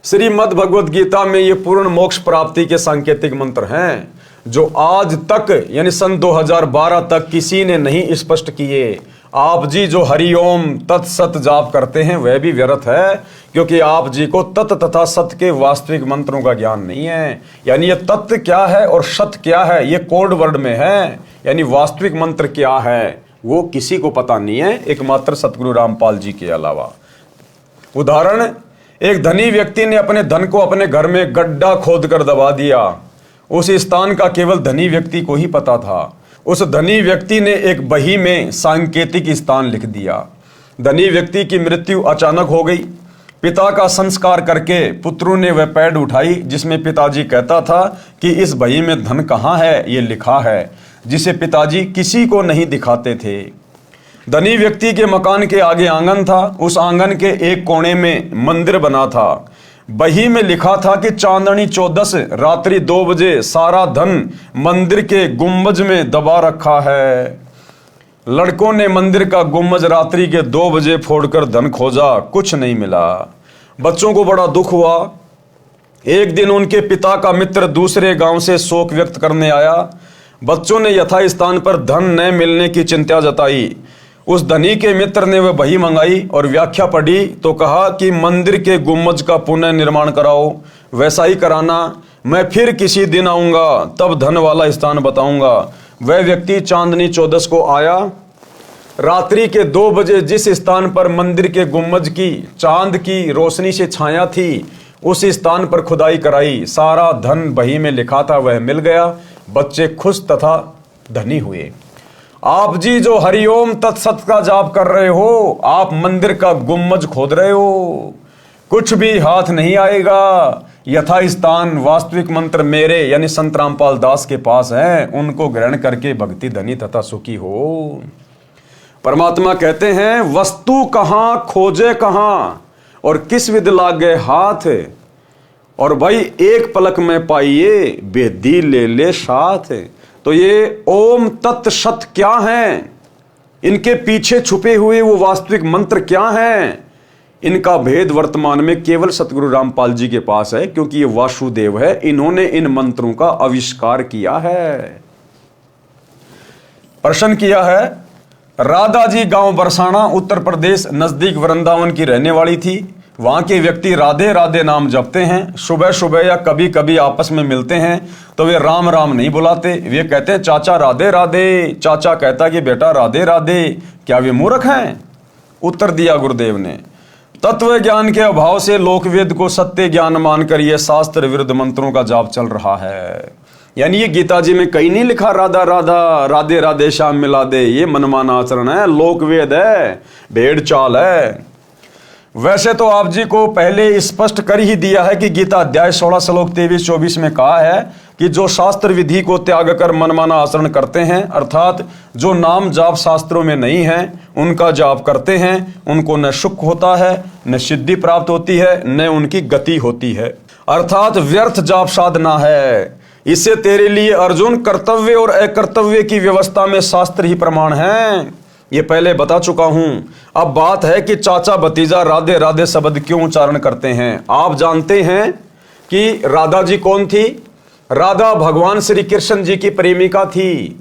श्रीमद् भगवद गीता में ये पूर्ण मोक्ष प्राप्ति के सांकेतिक मंत्र हैं, जो आज तक यानी सन 2012 तक किसी ने नहीं स्पष्ट किए। आप जी जो हरिओम तत्सत जाप करते हैं वह भी व्यर्थ है, क्योंकि आप जी को तत् तथा सत के वास्तविक मंत्रों का ज्ञान नहीं है। यानी ये तत्व क्या है और सत क्या है ये कोड वर्ड में है, यानी वास्तविक मंत्र क्या है वो किसी को पता नहीं है, एकमात्र सतगुरु रामपाल जी के अलावा। उदाहरण, एक धनी व्यक्ति ने अपने धन को अपने घर में गड्ढा खोद कर दबा दिया। उस स्थान का केवल धनी व्यक्ति को ही पता था। उस धनी व्यक्ति ने एक बही में सांकेतिक स्थान लिख दिया। धनी व्यक्ति की मृत्यु अचानक हो गई। पिता का संस्कार करके पुत्रों ने वह पैड उठाई जिसमें पिताजी कहता था कि इस बही में धन कहाँ है ये लिखा है, जिसे पिताजी किसी को नहीं दिखाते थे। धनी व्यक्ति के मकान के आगे आंगन था। उस आंगन के एक कोने में मंदिर बना था। बही में लिखा था कि चांदनी 14 रात्रि 2 बजे सारा धन मंदिर के गुंबज में दबा रखा है। लड़कों ने मंदिर का गुंबज रात्रि के 2 बजे फोड़कर धन खोजा, कुछ नहीं मिला। बच्चों को बड़ा दुख हुआ। एक दिन उनके पिता का मित्र दूसरे गांव से शोक व्यक्त करने आया। बच्चों ने यथास्थान पर धन न मिलने की चिंता जताई। उस धनी के मित्र ने वह बही मंगाई और व्याख्या पढ़ी तो कहा कि मंदिर के गुंबज का पुनः निर्माण कराओ, वैसा ही कराना। मैं फिर किसी दिन आऊंगा, तब धन वाला स्थान बताऊंगा। वह व्यक्ति चांदनी 14 को आया। रात्रि के 2 बजे जिस स्थान पर मंदिर के गुंबज की चांद की रोशनी से छाया थी, उस स्थान पर खुदाई कराई। सारा धन बही में लिखा था वह मिल गया। बच्चे खुश तथा धनी हुए। आप जी जो हरिओम तत्सत का जाप कर रहे हो, आप मंदिर का गुंबज खोद रहे हो, कुछ भी हाथ नहीं आएगा। यथास्थान वास्तविक मंत्र मेरे यानी संत रामपाल दास के पास हैं, उनको ग्रहण करके भक्ति धनी तथा सुखी हो। परमात्मा कहते हैं वस्तु कहां खोजे कहां और किस विध लागे हाथ, और भाई एक पलक में पाइए बेदी ले ले साथ। तो ये ओम तत् सत क्या है, इनके पीछे छुपे हुए वो वास्तविक मंत्र क्या हैं, इनका भेद वर्तमान में केवल सतगुरु रामपाल जी के पास है, क्योंकि ये वासुदेव है, इन्होंने इन मंत्रों का आविष्कार किया है। प्रश्न किया है, राधा जी गांव बरसाना उत्तर प्रदेश नजदीक वृंदावन की रहने वाली थी। वहां के व्यक्ति राधे राधे नाम जपते हैं। सुबह सुबह या कभी कभी आपस में मिलते हैं तो वे राम राम नहीं बुलाते, वे कहते हैं चाचा राधे राधे। चाचा कहता कि बेटा राधे राधे, क्या वे मूर्ख हैं? उत्तर दिया गुरुदेव ने, तत्व ज्ञान के अभाव से लोकवेद को सत्य ज्ञान मानकर यह शास्त्र विरुद्ध मंत्रों का जाप चल रहा है। यानी ये गीता जी में कहीं नहीं लिखा राधा राधा राधे राधे श्याम मिला दे, ये मनमाना आचरण है, लोकवेद है, भेड़ चाल है। वैसे तो आप जी को पहले स्पष्ट कर ही दिया है कि गीता अध्याय 16 श्लोक 23-24 में कहा है कि जो शास्त्र विधि को त्याग कर मनमाना आचरण करते हैं, अर्थात जो नाम जाप शास्त्रों में नहीं है उनका जाप करते हैं, उनको न सुख होता है, न सिद्धि प्राप्त होती है, न उनकी गति होती है, अर्थात व्यर्थ जाप साधना है। इससे तेरे लिए अर्जुन कर्तव्य और अकर्तव्य की व्यवस्था में शास्त्र ही प्रमाण है, ये पहले बता चुका हूं। अब बात है कि चाचा भतीजा राधे राधे शब्द क्यों उच्चारण करते हैं। आप जानते हैं कि राधा जी कौन थी? राधा भगवान श्री कृष्ण जी की प्रेमिका थी।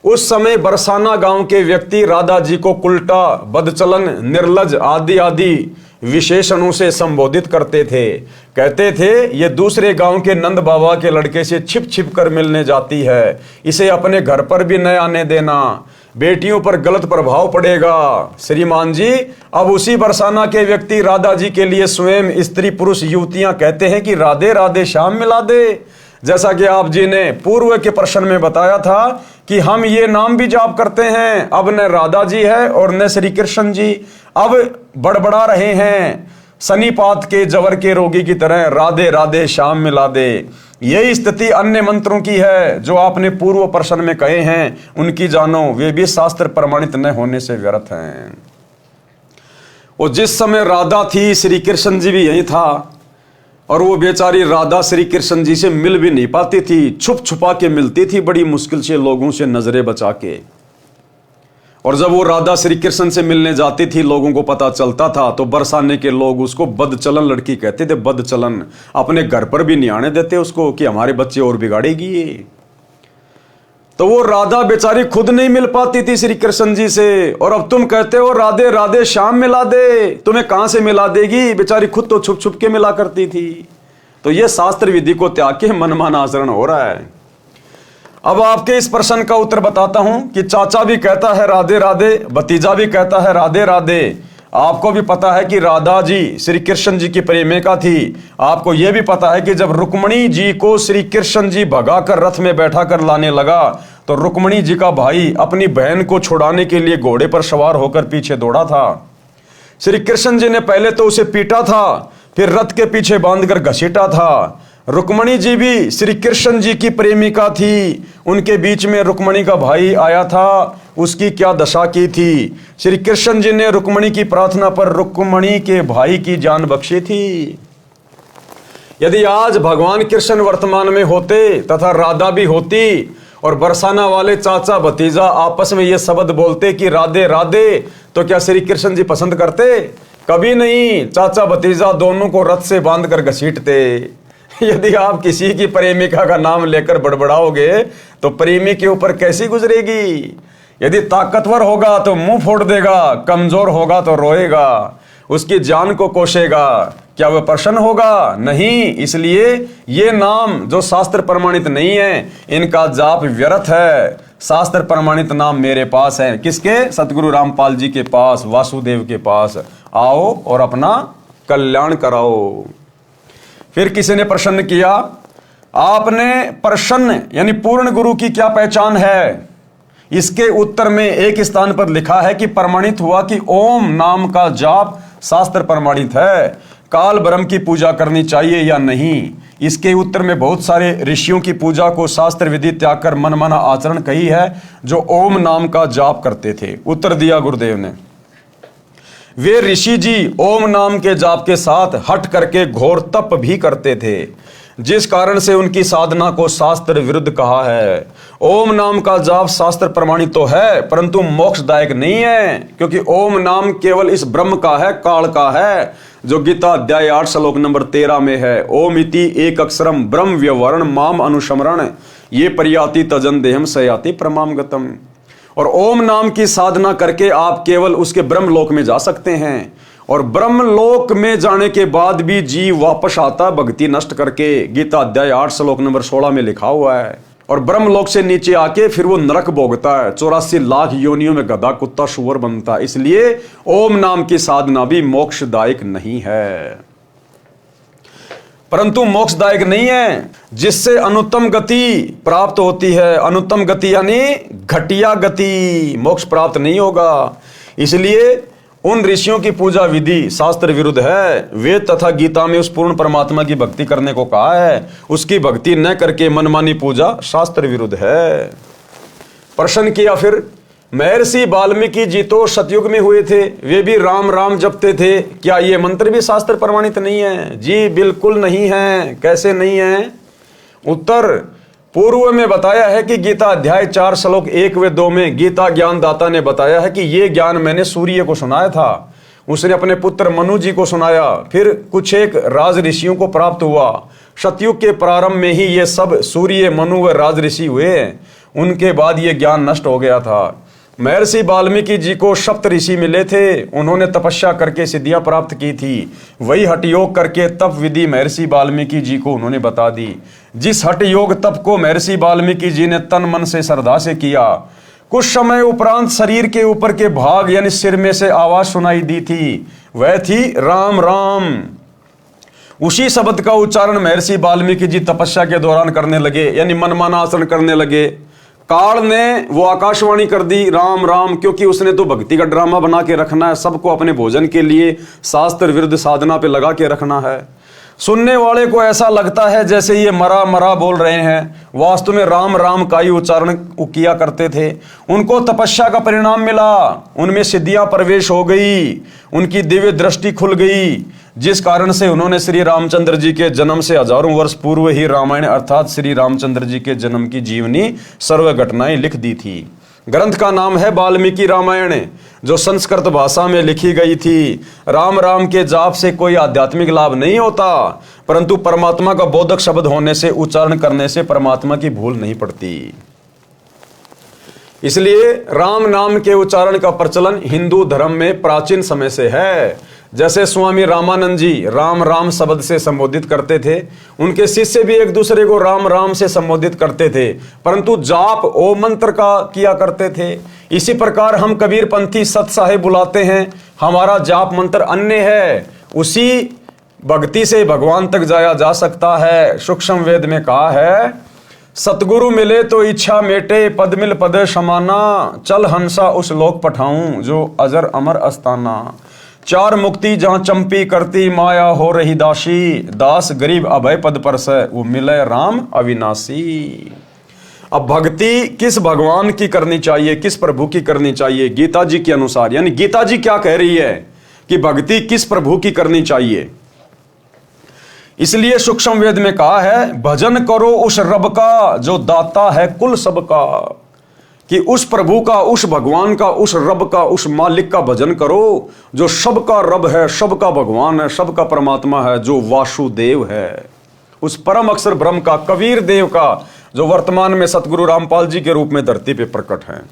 उस समय बरसाना गांव के व्यक्ति राधा जी को उल्टा, बदचलन, निर्लज आदि आदि विशेषणों से संबोधित करते थे। कहते थे ये दूसरे गांव के नंद बाबा के लड़के से छिप छिप कर मिलने जाती है, इसे अपने घर पर भी न आने देना, बेटियों पर गलत प्रभाव पड़ेगा। श्रीमान जी, अब उसी बरसाना के व्यक्ति राधा जी के लिए स्वयं स्त्री पुरुष युवतियां कहते हैं कि राधे राधे श्याम मिला दे। जैसा कि आप जी ने पूर्व के प्रश्न में बताया था कि हम ये नाम भी जाप करते हैं, अब न राधा जी है और न श्री कृष्ण जी, अब बड़बड़ा रहे हैं शनिपात के जवर के रोगी की तरह, राधे राधे श्याम मिला दे। यही स्थिति अन्य मंत्रों की है जो आपने पूर्व प्रश्न में कहे हैं, उनकी जानो, वे भी शास्त्र प्रमाणित न होने से व्यर्थ हैं। और जिस समय राधा थी श्री कृष्ण जी भी यही था, और वो बेचारी राधा श्री कृष्ण जी से मिल भी नहीं पाती थी, छुप छुपा के मिलती थी बड़ी मुश्किल से लोगों से नजरें बचा के। और जब वो राधा श्री कृष्ण से मिलने जाती थी, लोगों को पता चलता था तो बरसाने के लोग उसको बदचलन लड़की कहते थे, बदचलन। अपने घर पर भी नहीं आने देते उसको कि हमारे बच्चे और बिगाड़ेगी ये। तो वो राधा बेचारी खुद नहीं मिल पाती थी श्री कृष्ण जी से, और अब तुम कहते हो राधे राधे श्याम मिला दे, तुम्हें कहां से मिला देगी? बेचारी खुद तो छुप छुप के मिला करती थी। तो ये शास्त्र विधि को त्याग के मनमाना आचरण हो रहा है। अब आपके इस प्रश्न का उत्तर बताता हूं कि चाचा भी कहता है राधे राधे, भतीजा भी कहता है राधे राधे। आपको भी पता है कि राधा जी श्री कृष्ण जी की प्रेमिका थी। आपको यह भी पता है कि जब रुक्मणी जी को श्री कृष्ण जी भगाकर रथ में बैठा कर लाने लगा तो रुक्मणी जी का भाई अपनी बहन को छुड़ाने के लिए घोड़े पर सवार होकर पीछे दौड़ा था। श्री कृष्ण जी ने पहले तो उसे पीटा था, फिर रथ के पीछे बांधकर घसीटा था। रुक्मणी जी भी श्री कृष्ण जी की प्रेमिका थी, उनके बीच में रुक्मणी का भाई आया था, उसकी क्या दशा की थी। श्री कृष्ण जी ने रुक्मणी की प्रार्थना पर रुक्मणी के भाई की जान बख्शी थी। यदि आज भगवान कृष्ण वर्तमान में होते तथा राधा भी होती और बरसाना वाले चाचा भतीजा आपस में ये शब्द बोलते कि राधे राधे, तो क्या श्री कृष्ण जी पसंद करते? कभी नहीं। चाचा भतीजा दोनों को रथ से बांधकर घसीटते। यदि आप किसी की प्रेमिका का नाम लेकर बड़बड़ाओगे तो प्रेमी के ऊपर कैसी गुजरेगी? यदि ताकतवर होगा तो मुंह फोड़ देगा, कमजोर होगा तो रोएगा, उसकी जान को कोसेगा। क्या वह प्रसन्न होगा? नहीं। इसलिए ये नाम जो शास्त्र प्रमाणित नहीं है, इनका जाप व्यर्थ है। शास्त्र प्रमाणित नाम मेरे पास है। किसके? सतगुरु रामपाल जी के पास, वासुदेव के पास। आओ और अपना कल्याण कराओ। फिर किसी ने प्रश्न किया, आपने प्रसन्न यानी पूर्ण गुरु की क्या पहचान है? इसके उत्तर में एक स्थान पर लिखा है कि प्रमाणित हुआ कि ओम नाम का जाप शास्त्र प्रमाणित है। काल ब्रह्म की पूजा करनी चाहिए या नहीं? इसके उत्तर में बहुत सारे ऋषियों की पूजा को शास्त्र विधि त्याग कर मनमाना आचरण कही है, जो ओम नाम का जाप करते थे। उत्तर दिया गुरुदेव ने, वे ऋषि जी ओम नाम के जाप के साथ हट करके घोर तप भी करते थे, जिस कारण से उनकी साधना को शास्त्र विरुद्ध कहा है। ओम नाम का जाप शास्त्र प्रमाणित तो है, परंतु मोक्षदायक नहीं है, क्योंकि ओम नाम केवल इस ब्रह्म का है, काल का है, जो गीता अध्याय 8 श्लोक नंबर 13 में है। ओम इति एक अक्षरम ब्रह्म व्यवरण माम अनुस्मरण ये परियाति तजन देहम सयाति प्रमाम गतम। और ओम नाम की साधना करके आप केवल उसके ब्रह्म लोक में जा सकते हैं, और ब्रह्म लोक में जाने के बाद भी जीव वापस आता भक्ति नष्ट करके। गीता अध्याय 8 श्लोक नंबर 16 में लिखा हुआ है। और ब्रह्म लोक से नीचे आके फिर वो नरक भोगता है, 84 लाख योनियों में गधा कुत्ता शुअर बनता है। इसलिए ओम नाम की साधना भी मोक्षदायक नहीं है, परंतु मोक्षदायक नहीं है, जिससे अनुत्तम गति प्राप्त होती है। अनुत्तम गति यानी घटिया गति, मोक्ष प्राप्त नहीं होगा। इसलिए उन ऋषियों की पूजा विधि शास्त्र विरुद्ध है। वेद तथा गीता में उस पूर्ण परमात्मा की भक्ति करने को कहा है, उसकी भक्ति न करके मनमानी पूजा शास्त्र विरुद्ध है। प्रश्न किया फिर, महर्षि वाल्मीकि जी तो सतयुग में हुए थे, वे भी राम राम जपते थे, क्या ये मंत्र भी शास्त्र प्रमाणित नहीं है? जी बिल्कुल नहीं है। कैसे नहीं है? उत्तर, पूर्व में बताया है कि गीता अध्याय 4 श्लोक 1 व 2 में गीता ज्ञान दाता ने बताया है कि ये ज्ञान मैंने सूर्य को सुनाया था, उसने अपने पुत्र मनु जी को सुनाया, फिर कुछ एक राज ऋषियों को प्राप्त हुआ। सतयुग के प्रारंभ में ही ये सब सूर्य, मनु व राज ऋषि हुए, उनके बाद ये ज्ञान नष्ट हो गया था। महर्षि वाल्मीकि जी को सप्त ऋषि मिले थे, उन्होंने तपस्या करके सिद्धियां प्राप्त की थी, वही हठ योग करके तप विधि महर्षि वाल्मीकि जी को उन्होंने बता दी। जिस हठ योग तप को महर्षि वाल्मीकि जी ने तन मन से श्रद्धा से किया, कुछ समय उपरांत शरीर के ऊपर के भाग यानी सिर में से आवाज सुनाई दी थी, वह थी राम राम। उसी शब्द का उच्चारण महर्षि वाल्मीकि जी तपस्या के दौरान करने लगे, यानी मनमाना आचरण करने लगे। काल ने वो आकाशवाणी कर दी राम राम, क्योंकि उसने तो भक्ति का ड्रामा बना के रखना है, सबको अपने भोजन के लिए शास्त्र विरुद्ध साधना पे लगा के रखना है। सुनने वाले को ऐसा लगता है जैसे ये मरा मरा बोल रहे हैं, वास्तव में राम राम का ही उच्चारण किया करते थे। उनको तपस्या का परिणाम मिला, उनमें सिद्धियां प्रवेश हो गई, उनकी दिव्य दृष्टि खुल गई, जिस कारण से उन्होंने श्री रामचंद्र जी के जन्म से हजारों वर्ष पूर्व ही रामायण अर्थात श्री रामचंद्र जी के जन्म की जीवनी सर्व घटनाएं लिख दी थी। ग्रंथ का नाम है वाल्मीकि रामायण, जो संस्कृत भाषा में लिखी गई थी। राम राम के जाप से कोई आध्यात्मिक लाभ नहीं होता, परंतु परमात्मा का बोधक शब्द होने से, उच्चारण करने से परमात्मा की भूल नहीं पड़ती। इसलिए राम नाम के उच्चारण का प्रचलन हिंदू धर्म में प्राचीन समय से है। जैसे स्वामी रामानंद जी राम राम शब्द से संबोधित करते थे, उनके शिष्य भी एक दूसरे को राम राम से संबोधित करते थे, परंतु जाप ओम मंत्र का किया करते थे। इसी प्रकार हम कबीर पंथी सत साहेब बुलाते हैं, हमारा जाप मंत्र अन्य है। उसी भक्ति से भगवान तक जाया जा सकता है। सूक्ष्म वेद में कहा है, सतगुरु मिले तो इच्छा मेटे, पद मिल पद समाना, चल हंसा उस लोक पठाऊं जो अजर अमर अस्ताना। चार मुक्ति जहां चंपी करती माया हो रही दासी, दास गरीब अभय पद पर से वो मिले राम अविनाशी। अब भक्ति किस भगवान की करनी चाहिए, किस प्रभु की करनी चाहिए? गीता जी के अनुसार, यानी गीता जी क्या कह रही है कि भक्ति किस प्रभु की करनी चाहिए? इसलिए सूक्ष्म वेद में कहा है, भजन करो उस रब का जो दाता है कुल सबका, कि उस प्रभु का, उस भगवान का, उस रब का, उस मालिक का भजन करो जो सबका रब है, सबका भगवान है, सबका परमात्मा है, जो वासुदेव है, उस परम अक्षर ब्रह्म का, कबीर देव का, जो वर्तमान में सतगुरु रामपाल जी के रूप में धरती पे प्रकट हैं।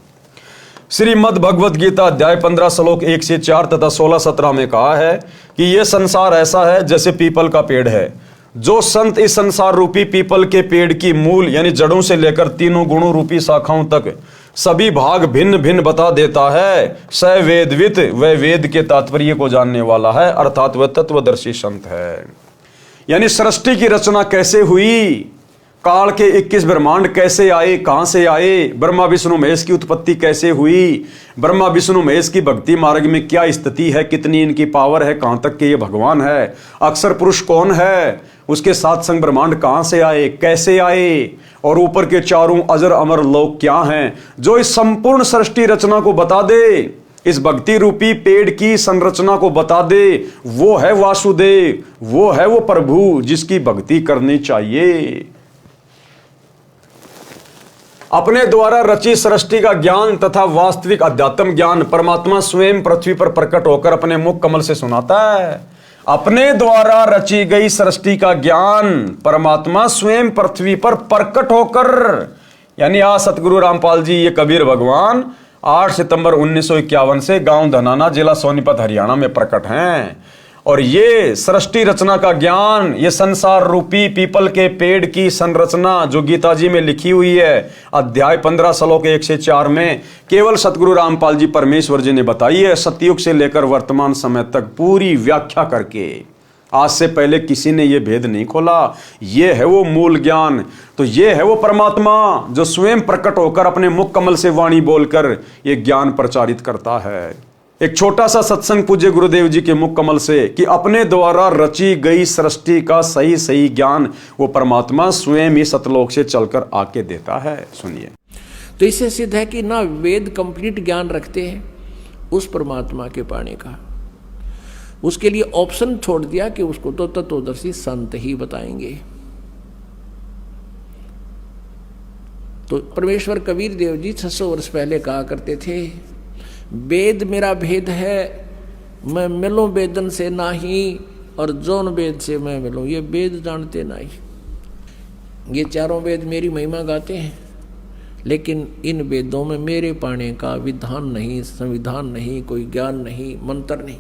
श्रीमद् भगवत गीता अध्याय 15 श्लोक 1 से 4 तथा 16-17 में कहा है कि यह संसार ऐसा है जैसे पीपल का पेड़ है। जो संत इस संसार रूपी पीपल के पेड़ की मूल यानी जड़ों से लेकर तीनों गुणों रूपी शाखाओं तक सभी भाग भिन्न भिन्न बता देता है, स वेदवित, वह वेद के तात्पर्य को जानने वाला है, अर्थात वह तत्वदर्शी संत है। यानी सृष्टि की रचना कैसे हुई, काल के 21 ब्रह्मांड कैसे आए, कहां से आए, ब्रह्मा विष्णु महेश की उत्पत्ति कैसे हुई, ब्रह्मा विष्णु महेश की भक्ति मार्ग में क्या स्थिति है, कितनी इनकी पावर है, कहां तक के ये भगवान है, अक्षर पुरुष कौन है, उसके साथ संग ब्रह्मांड कहां से आए, कैसे आए, और ऊपर के चारों अजर अमर लोक क्या हैं, जो इस संपूर्ण सृष्टि रचना को बता दे, इस भक्ति रूपी पेड़ की संरचना को बता दे, वो है वासुदेव, वो है वो प्रभु जिसकी भक्ति करनी चाहिए। अपने द्वारा रची सृष्टि का ज्ञान तथा वास्तविक अध्यात्म ज्ञान परमात्मा स्वयं पृथ्वी पर प्रकट होकर अपने मुख कमल से सुनाता है। अपने द्वारा रची गई सृष्टि का ज्ञान परमात्मा स्वयं पृथ्वी पर प्रकट होकर, यानी आज सतगुरु रामपाल जी ये कबीर भगवान 8 सितंबर 1951 से गांव धनाना, जिला सोनीपत, हरियाणा में प्रकट हैं। और ये सृष्टि रचना का ज्ञान, ये संसार रूपी पीपल के पेड़ की संरचना जो गीता जी में लिखी हुई है अध्याय 15 श्लोक 1 से 4 में, केवल सतगुरु रामपाल जी परमेश्वर जी ने बताई है, सतयुग से लेकर वर्तमान समय तक पूरी व्याख्या करके। आज से पहले किसी ने यह भेद नहीं खोला। ये है वो मूल ज्ञान, तो ये है वो परमात्मा जो स्वयं प्रकट होकर अपने मुख कमल से वाणी बोलकर ये ज्ञान प्रचारित करता है। एक छोटा सा सत्संग पूज्य गुरुदेव जी के मुख कमल से कि अपने द्वारा रची गई सृष्टि का सही सही ज्ञान वो परमात्मा स्वयं ही सतलोक से चलकर आके देता है। सुनिए। तो इससे सिद्ध है कि ना वेद कंप्लीट ज्ञान रखते हैं उस परमात्मा के पाने का, उसके लिए ऑप्शन छोड़ दिया कि उसको तो तत्वदर्शी संत ही बताएंगे। तो परमेश्वर कबीर देव जी 600 वर्ष पहले कहा करते थे, वेद मेरा भेद है, मैं मिलूं वेदन से नाही, और जौन वेद से मैं मिलूं। ये वेद जानते नहीं, ये चारों वेद मेरी महिमा गाते हैं, लेकिन इन वेदों में मेरे पाने का विधान नहीं, संविधान नहीं, कोई ज्ञान नहीं, मंत्र नहीं।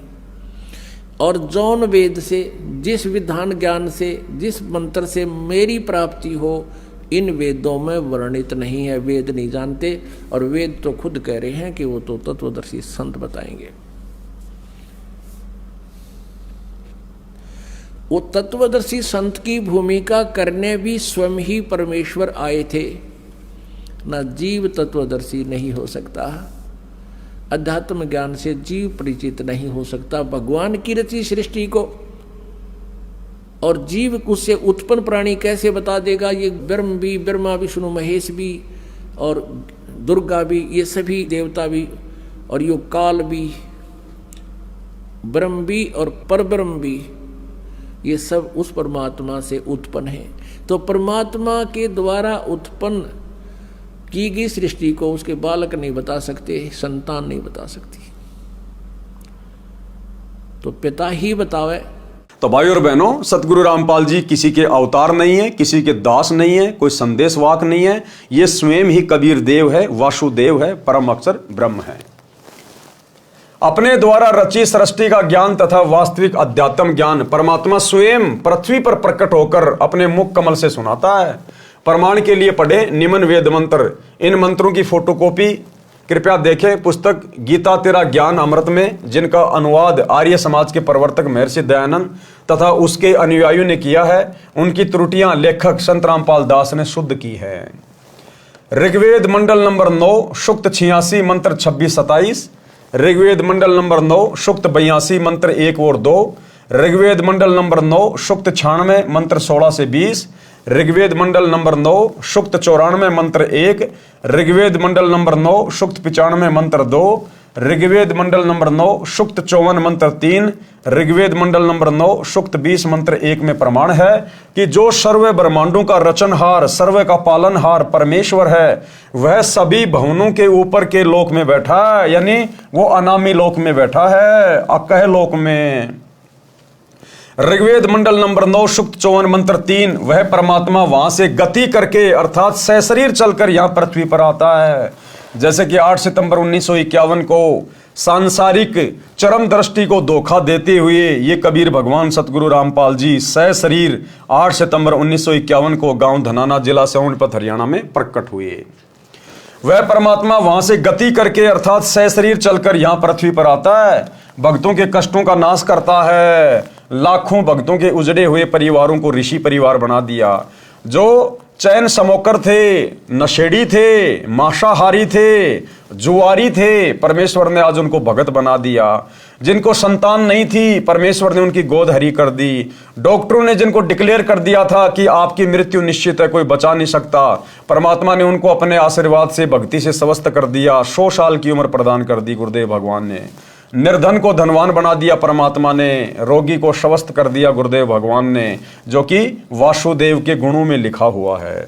और जौन वेद से, जिस विधान ज्ञान से, जिस मंत्र से मेरी प्राप्ति हो, इन वेदों में वर्णित नहीं है। वेद नहीं जानते, और वेद तो खुद कह रहे हैं कि वो तो तत्वदर्शी संत बताएंगे। वो तत्वदर्शी संत की भूमिका करने भी स्वयं ही परमेश्वर आए थे। ना जीव तत्वदर्शी नहीं हो सकता, अध्यात्म ज्ञान से जीव परिचित नहीं हो सकता भगवान की रची सृष्टि को, और जीव उससे उत्पन्न प्राणी कैसे बता देगा। ये ब्रह्म भी, ब्रह्मा विष्णु महेश भी, और दुर्गा भी, ये सभी देवता भी, और यो काल भी, ब्रह्म भी और परब्रह्म भी, ये सब उस परमात्मा से उत्पन्न है। तो परमात्मा के द्वारा उत्पन्न की गई सृष्टि को उसके बालक नहीं बता सकते, संतान नहीं बता सकती, तो पिता ही बतावे। तो भाई और बहनों, सतगुरु रामपाल जी किसी के अवतार नहीं है, किसी के दास नहीं है, कोई संदेशवाक नहीं है। ये स्वयं ही कबीर देव है, वासुदेव है, परम अक्षर ब्रह्म है। अपने द्वारा रची सृष्टि का ज्ञान तथा वास्तविक अध्यात्म ज्ञान परमात्मा स्वयं पृथ्वी पर प्रकट होकर अपने मुख कमल से सुनाता है। प्रमाण के लिए पढ़े निम्न वेद मंत्र। इन मंत्रों की फोटोकॉपी कृपया देखें पुस्तक गीता तेरा ज्ञान अमृत में, जिनका अनुवाद आर्य समाज के प्रवर्तक महर्षि दयानंद तथा उसके अनुयायियों ने किया है। उनकी त्रुटियां लेखक संत रामपाल दास ने शुद्ध की है। ऋग्वेद मंडल नंबर 9 सूक्त 86 मंत्र 26-27, ऋग्वेद मंडल नंबर 9 सूक्त 82 मंत्र 1 और 2, ऋग्वेद मंडल नंबर 9 सूक्त 96 मंत्र 16 से 20, ऋग्वेद मंडल नंबर 9 सूक्त 94 मंत्र 1, ऋग्वेद मंडल नंबर 9 सूक्त 95 मंत्र 2, ऋग्वेद मंडल नंबर 9 सूक्त 54 मंत्र 3, ऋग्वेद मंडल नंबर 9 सूक्त 20 मंत्र 1 में प्रमाण है कि जो सर्व ब्रह्मांडों का रचनहार, सर्व का पालनहार परमेश्वर है, वह सभी भवनों के ऊपर के लोक में बैठा है, यानी वो अनामी लोक में बैठा है, अकह लोक में। ऋग्वेद मंडल नंबर 9 सूक्त 54 मंत्र 3, वह परमात्मा वहां से गति करके अर्थात सशरीर चलकर यहां पृथ्वी पर आता है। जैसे कि 8 सितंबर 1951 को सांसारिक चरम दृष्टि को धोखा देते हुए ये कबीर भगवान सतगुरु रामपाल जी सशरीर 8 सितंबर 1951 को गांव धनाना, जिला सोनीपत, हरियाणा में प्रकट हुए। वह परमात्मा वहां से गति करके अर्थात सशरीर चलकर यहां पृथ्वी पर आता है, भक्तों के कष्टों का नाश करता है, लाखों भक्तों के उजड़े हुए परिवारों को ऋषि परिवार बना दिया। जो चैन समोकर थे, नशेड़ी थे, मांसाहारी थे, जुआरी थे, परमेश्वर ने आज उनको भगत बना दिया। जिनको संतान नहीं थी, परमेश्वर ने उनकी गोद हरी कर दी। डॉक्टरों ने जिनको डिक्लेयर कर दिया था कि आपकी मृत्यु निश्चित है, कोई बचा नहीं सकता, परमात्मा ने उनको अपने आशीर्वाद से, भक्ति से स्वस्थ कर दिया। 100 साल की उम्र प्रदान कर दी गुरुदेव भगवान ने। निर्धन को धनवान बना दिया परमात्मा ने, रोगी को स्वस्थ कर दिया गुरुदेव भगवान ने, जो कि वासुदेव के गुणों में लिखा हुआ है।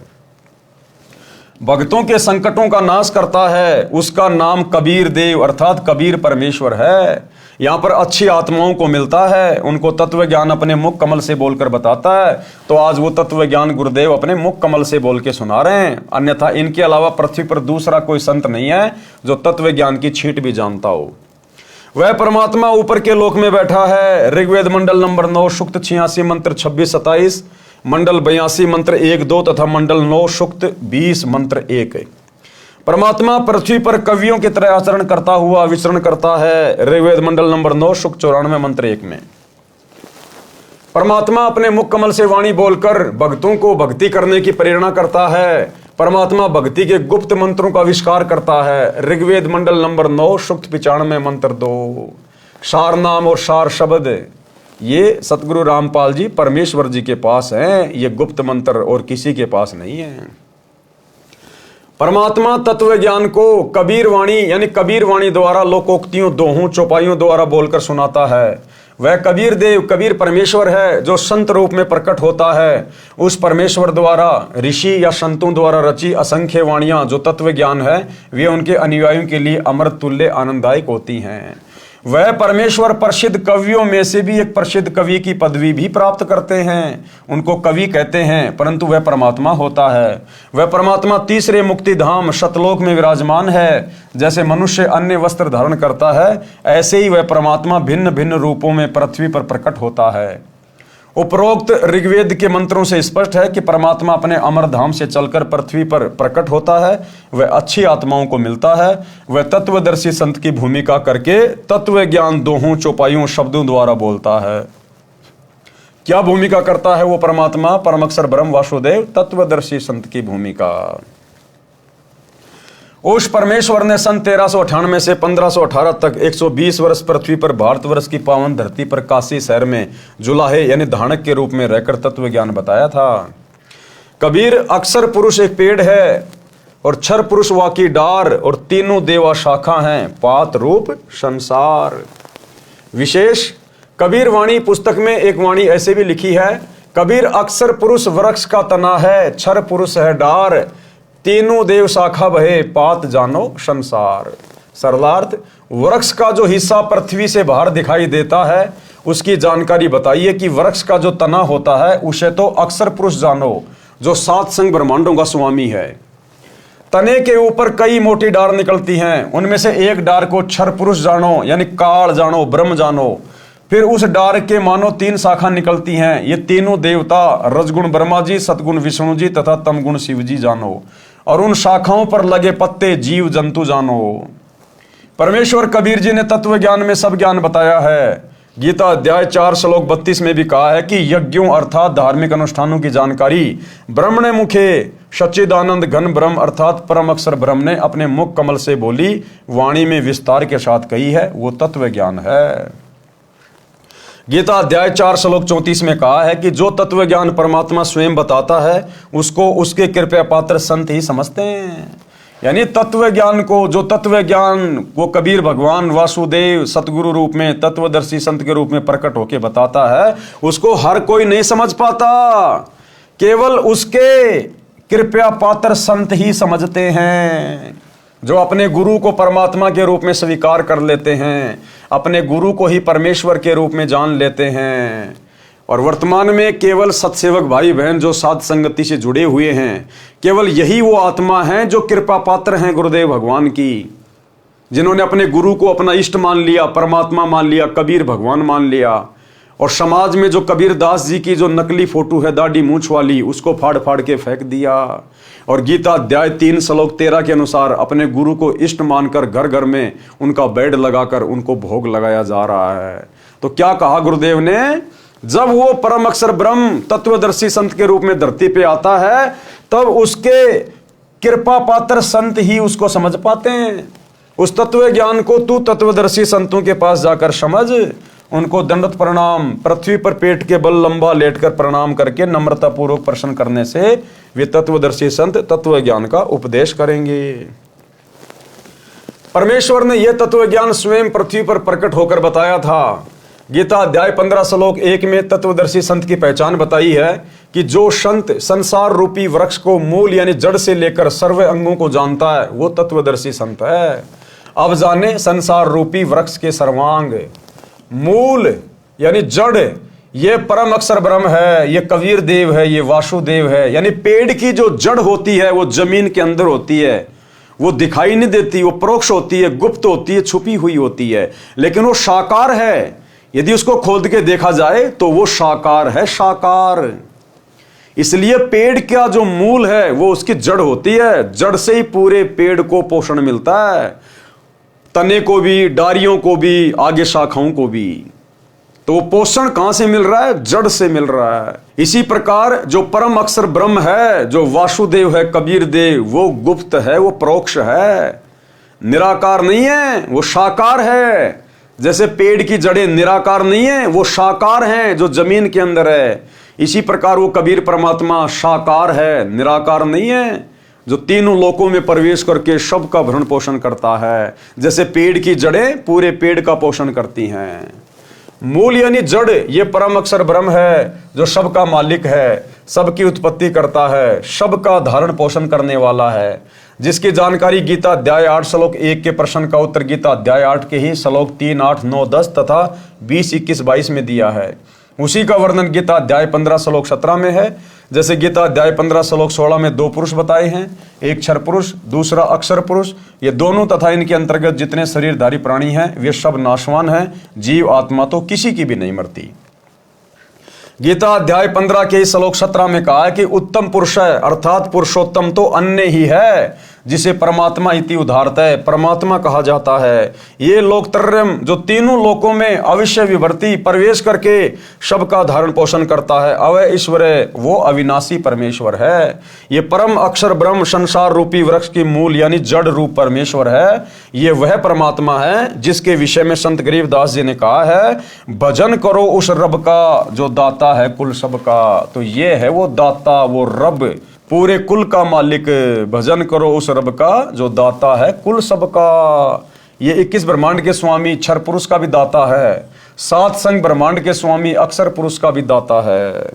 भक्तों के संकटों का नाश करता है, उसका नाम कबीर देव अर्थात कबीर परमेश्वर है। यहाँ पर अच्छी आत्माओं को मिलता है, उनको तत्व ज्ञान अपने मुख कमल से बोलकर बताता है। तो आज वो तत्व ज्ञान गुरुदेव अपने मुख कमल से बोल के सुना रहे हैं। अन्यथा इनके अलावा पृथ्वी पर दूसरा कोई संत नहीं है जो तत्व ज्ञान की छींट भी जानता हो। वह परमात्मा ऊपर के लोक में बैठा है। ऋग्वेद मंडल नंबर 9 सूक्त 86 मंत्र 26-27, मंडल 82 मंत्र 1-2 तथा मंडल 9 सूक्त 20 मंत्र 1। परमात्मा पृथ्वी पर कवियों की तरह आचरण करता हुआ विचरण करता है। ऋग्वेद मंडल नंबर 9 सूक्त 94 मंत्र 1 में परमात्मा अपने मुख कमल से वाणी बोलकर भक्तों को भक्ति करने की प्रेरणा करता है। परमात्मा भक्ति के गुप्त मंत्रों का आविष्कार करता है। ऋग्वेद मंडल नंबर 9 सूक्त 95 मंत्र 2। सार नाम और सार शब्द ये सतगुरु रामपाल जी परमेश्वर जी के पास हैं, ये गुप्त मंत्र और किसी के पास नहीं है। परमात्मा तत्व ज्ञान को कबीर वाणी यानी कबीर वाणी द्वारा लोकोक्तियों, दोहों, चौपाइयों द्वारा बोलकर सुनाता है। वह कबीर देव, कबीर परमेश्वर है जो संत रूप में प्रकट होता है। उस परमेश्वर द्वारा ऋषि या संतों द्वारा रची असंख्य वाणियां जो तत्व ज्ञान है, वे उनके अनुयायियों के लिए अमृत तुल्य आनंददायक होती हैं। वह परमेश्वर प्रसिद्ध कवियों में से भी एक प्रसिद्ध कवि की पदवी भी प्राप्त करते हैं। उनको कवि कहते हैं, परंतु वह परमात्मा होता है। वह परमात्मा तीसरे मुक्ति धाम सतलोक में विराजमान है। जैसे मनुष्य अन्य वस्त्र धारण करता है, ऐसे ही वह परमात्मा भिन्न भिन्न रूपों में पृथ्वी पर प्रकट होता है। उपरोक्त ऋग्वेद के मंत्रों से स्पष्ट है कि परमात्मा अपने अमर धाम से चलकर पृथ्वी पर प्रकट होता है। वह अच्छी आत्माओं को मिलता है। वह तत्वदर्शी संत की भूमिका करके तत्व ज्ञान दोहों, चौपाइयों, शब्दों द्वारा बोलता है। क्या भूमिका करता है वो परमात्मा? परम अक्षर ब्रह्म वासुदेव तत्वदर्शी संत की भूमिका। उस परमेश्वर ने सन 1398 से 1518 तक 120 वर्ष पृथ्वी पर भारतवर्ष की पावन धरती पर काशी शहर में जुलाहे यानी धानक के रूप में रहकर तत्व ज्ञान बताया था। कबीर अक्षर पुरुष एक पेड़ है और क्षर पुरुष वा की डार और तीनों देवा शाखा हैं, पात रूप संसार। विशेष कबीर वाणी पुस्तक में एक वाणी ऐसे भी लिखी है, कबीर अक्षर पुरुष वृक्ष का तना है, क्षर पुरुष है डार, तीनों देव शाखा बहे, पात जानो संसार। सरलार्थ, वृक्ष का जो हिस्सा पृथ्वी से बाहर दिखाई देता है उसकी जानकारी बताइए कि वृक्ष का जो तना होता है उसे तो अक्षर पुरुष जानो, जो 7 संग ब्रह्मांडों का स्वामी है। तने के ऊपर कई मोटी डार निकलती हैं, उनमें से एक डार को क्षर पुरुष जानो यानी काल जानो, ब्रह्म जानो। फिर उस डार के मानो 3 शाखा निकलती हैं, ये तीनों देवता रजगुण ब्रह्मा जी, सतगुण विष्णु जी तथा तमगुण शिव जी जानो। और उन शाखाओं पर लगे पत्ते जीव जंतु जानो। परमेश्वर कबीर जी ने तत्व ज्ञान में सब ज्ञान बताया है। गीता अध्याय 4 श्लोक 32 में भी कहा है कि यज्ञों अर्थात धार्मिक अनुष्ठानों की जानकारी ब्रह्मणे मुखे सच्चिदानंद घन ब्रह्म अर्थात परम अक्षर ब्रह्म ने अपने मुख कमल से बोली वाणी में विस्तार के साथ कही है, वो तत्व ज्ञान है। गीता अध्याय 4 श्लोक 34 में कहा है कि जो तत्व ज्ञान परमात्मा स्वयं बताता है उसको उसके कृपया पात्र संत ही समझते हैं। यानी तत्व ज्ञान को, जो तत्व ज्ञान वो कबीर भगवान वासुदेव सतगुरु रूप में, तत्वदर्शी संत के रूप में प्रकट होके बताता है, उसको हर कोई नहीं समझ पाता। केवल उसके कृपया पात्र संत ही समझते हैं, जो अपने गुरु को परमात्मा के रूप में स्वीकार कर लेते हैं, अपने गुरु को ही परमेश्वर के रूप में जान लेते हैं। और वर्तमान में केवल सत्सेवक भाई बहन जो साध संगति से जुड़े हुए हैं, केवल यही वो आत्मा हैं जो कृपा पात्र हैं गुरुदेव भगवान की, जिन्होंने अपने गुरु को अपना इष्ट मान लिया, परमात्मा मान लिया, कबीर भगवान मान लिया। और समाज में जो कबीर दास जी की जो नकली फोटो है दाढ़ी मूंछ वाली, उसको फाड़ फाड़ के फेंक दिया। और गीता अध्याय 3 श्लोक 13 के अनुसार अपने गुरु को इष्ट मानकर घर घर में उनका बेड लगाकर उनको भोग लगाया जा रहा है। तो क्या कहा गुरुदेव ने, जब वो परम अक्षर ब्रह्म तत्वदर्शी संत के रूप में धरती पे आता है, तब उसके कृपा पात्र संत ही उसको समझ पाते हैं। उस तत्व ज्ञान को तू तत्वदर्शी संतों के पास जाकर समझ, उनको दंडवत प्रणाम, पृथ्वी पर पेट के बल लंबा लेटकर प्रणाम करके नम्रता पूर्वक प्रश्न करने से वे तत्वदर्शी संत तत्व ज्ञान का उपदेश करेंगे। परमेश्वर ने यह तत्व ज्ञान स्वयं पृथ्वी पर प्रकट होकर बताया था। गीता अध्याय 15 श्लोक 1 में तत्वदर्शी संत की पहचान बताई है कि जो संत संसार रूपी वृक्ष को मूल यानी जड़ से लेकर सर्व अंगों को जानता है, वो तत्वदर्शी संत है। अब जाने संसार रूपी वृक्ष के सर्वांग, मूल यानी जड़, ये परम अक्षर ब्रह्म है, ये कबीर देव है, ये वासुदेव है। यानी पेड़ की जो जड़ होती है वो जमीन के अंदर होती है, वो दिखाई नहीं देती, वो परोक्ष होती है, गुप्त होती है, छुपी हुई होती है, लेकिन वो साकार है। यदि उसको खोद के देखा जाए तो वो साकार है, साकार। इसलिए पेड़ का जो मूल है वो उसकी जड़ होती है, जड़ से ही पूरे पेड़ को पोषण मिलता है, तने को भी, डारियों को भी, आगे शाखाओं को भी। तो वो पोषण कहां से मिल रहा है? जड़ से मिल रहा है। इसी प्रकार जो परम अक्षर ब्रह्म है, जो वासुदेव है, कबीर देव, वो गुप्त है, वो परोक्ष है, निराकार नहीं है, वो साकार है। जैसे पेड़ की जड़ें निराकार नहीं है, वो साकार हैं जो जमीन के अंदर है। इसी प्रकार वो कबीर परमात्मा साकार है, निराकार नहीं है, जो तीनों लोकों में प्रवेश करके सबका भरण पोषण करता है। जैसे पेड़ की जड़ें पूरे पेड़ का पोषण करती हैं। मूल यानी जड़, ये परम अक्षर ब्रह्म है जो सबका मालिक है, सबकी उत्पत्ति करता है, सबका धारण पोषण करने वाला है, जिसकी जानकारी गीता अध्याय 8 श्लोक 1 के प्रश्न का उत्तर गीता अध्याय 8 के ही श्लोक 3, 8, 9, 10 तथा 20, 21, 22 में दिया है। उसी का वर्णन गीता अध्याय 15 श्लोक 17 में है। जैसे गीता अध्याय 15 श्लोक 16 में 2 पुरुष बताए हैं, एक क्षर पुरुष, दूसरा अक्षर पुरुष। ये दोनों तथा इनके अंतर्गत जितने शरीरधारी प्राणी हैं वे सब नाशवान हैं, जीव आत्मा तो किसी की भी नहीं मरती। गीता अध्याय 15 के श्लोक 17 में कहा है कि उत्तम पुरुष है, अर्थात पुरुषोत्तम तो अन्य ही है, जिसे परमात्मा इति उदाहरता है, परमात्मा कहा जाता है। ये लोकत्रयम जो तीनों लोकों में अविश्य विवर्ती प्रवेश करके सबका धारण पोषण करता है, अवय ईश्वर है, वो अविनाशी परमेश्वर है। ये परम अक्षर ब्रह्म संसार रूपी वृक्ष की मूल यानी जड़ रूप परमेश्वर है। ये वह परमात्मा है जिसके विषय में संत गरीबदास जी ने कहा है, भजन करो उस रब का जो दाता है कुल सबका। तो ये है वो दाता, वो रब, पूरे कुल का मालिक। भजन करो उस रब का जो दाता है कुल सबका। ये 21 ब्रह्मांड के स्वामी क्षर पुरुष का भी दाता है, 7 संग ब्रह्मांड के स्वामी अक्षर पुरुष का भी दाता है।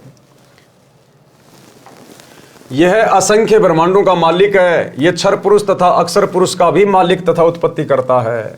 यह असंख्य ब्रह्मांडों का मालिक है। यह क्षर पुरुष तथा अक्षर पुरुष का भी मालिक तथा उत्पत्ति करता है।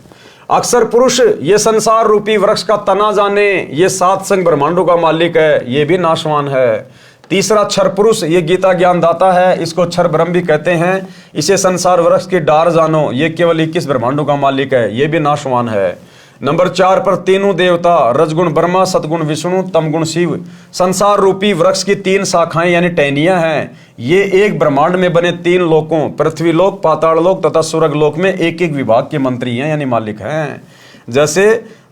अक्षर पुरुष ये संसार रूपी वृक्ष का तना जाने, ये 7 संग ब्रह्मांडों का मालिक है, ये भी नाशवान है। तीसरा क्षर पुरुष ये गीता ज्ञान दाता है, इसको क्षर ब्रह्म भी कहते हैं। इसे संसार वृक्ष की डार जानो, ये केवल 21 ब्रह्मांडों का मालिक है, ये भी नाशवान है। नंबर 4 पर तीनों देवता, रजगुण ब्रह्मा, सतगुण विष्णु, तमगुण शिव, संसार रूपी वृक्ष की 3 शाखाएं यानी टहनियां हैं। ये एक ब्रह्मांड में बने 3 लोकों, पृथ्वी लोक, पाताल लोक तथा स्वर्ग लोक में एक एक विभाग के मंत्री हैं यानी मालिक हैं। जैसे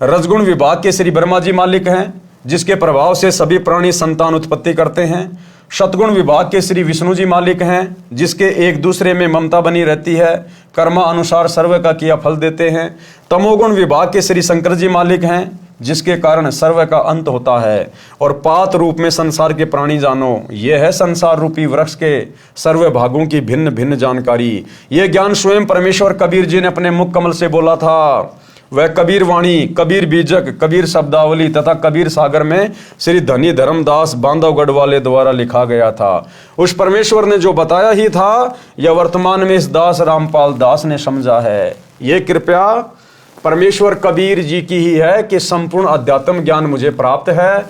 रजगुण विभाग के श्री ब्रह्मा जी मालिक हैं, जिसके प्रभाव से सभी प्राणी संतान उत्पत्ति करते हैं। सतगुण विभाग के श्री विष्णु जी मालिक हैं, जिसके एक दूसरे में ममता बनी रहती है, कर्मा अनुसार सर्व का किया फल देते हैं। तमोगुण विभाग के श्री शंकर जी मालिक हैं, जिसके कारण सर्व का अंत होता है, और पात रूप में संसार के प्राणी जानो, यह है संसार रूपी वृक्ष के सर्व भागों की भिन्न भिन्न जानकारी। यह ज्ञान स्वयं परमेश्वर कबीर जी ने अपने मुख कमल से बोला था। वह कबीर वाणी, कबीर बीजक, कबीर शब्दावली तथा कबीर सागर में श्री धनी धर्मदास बांधवगढ़ वाले द्वारा लिखा गया था। उस परमेश्वर ने जो बताया ही था, यह वर्तमान में इस दास रामपाल दास ने समझा है। ये कृपया परमेश्वर कबीर जी की ही है कि संपूर्ण अध्यात्म ज्ञान मुझे प्राप्त है।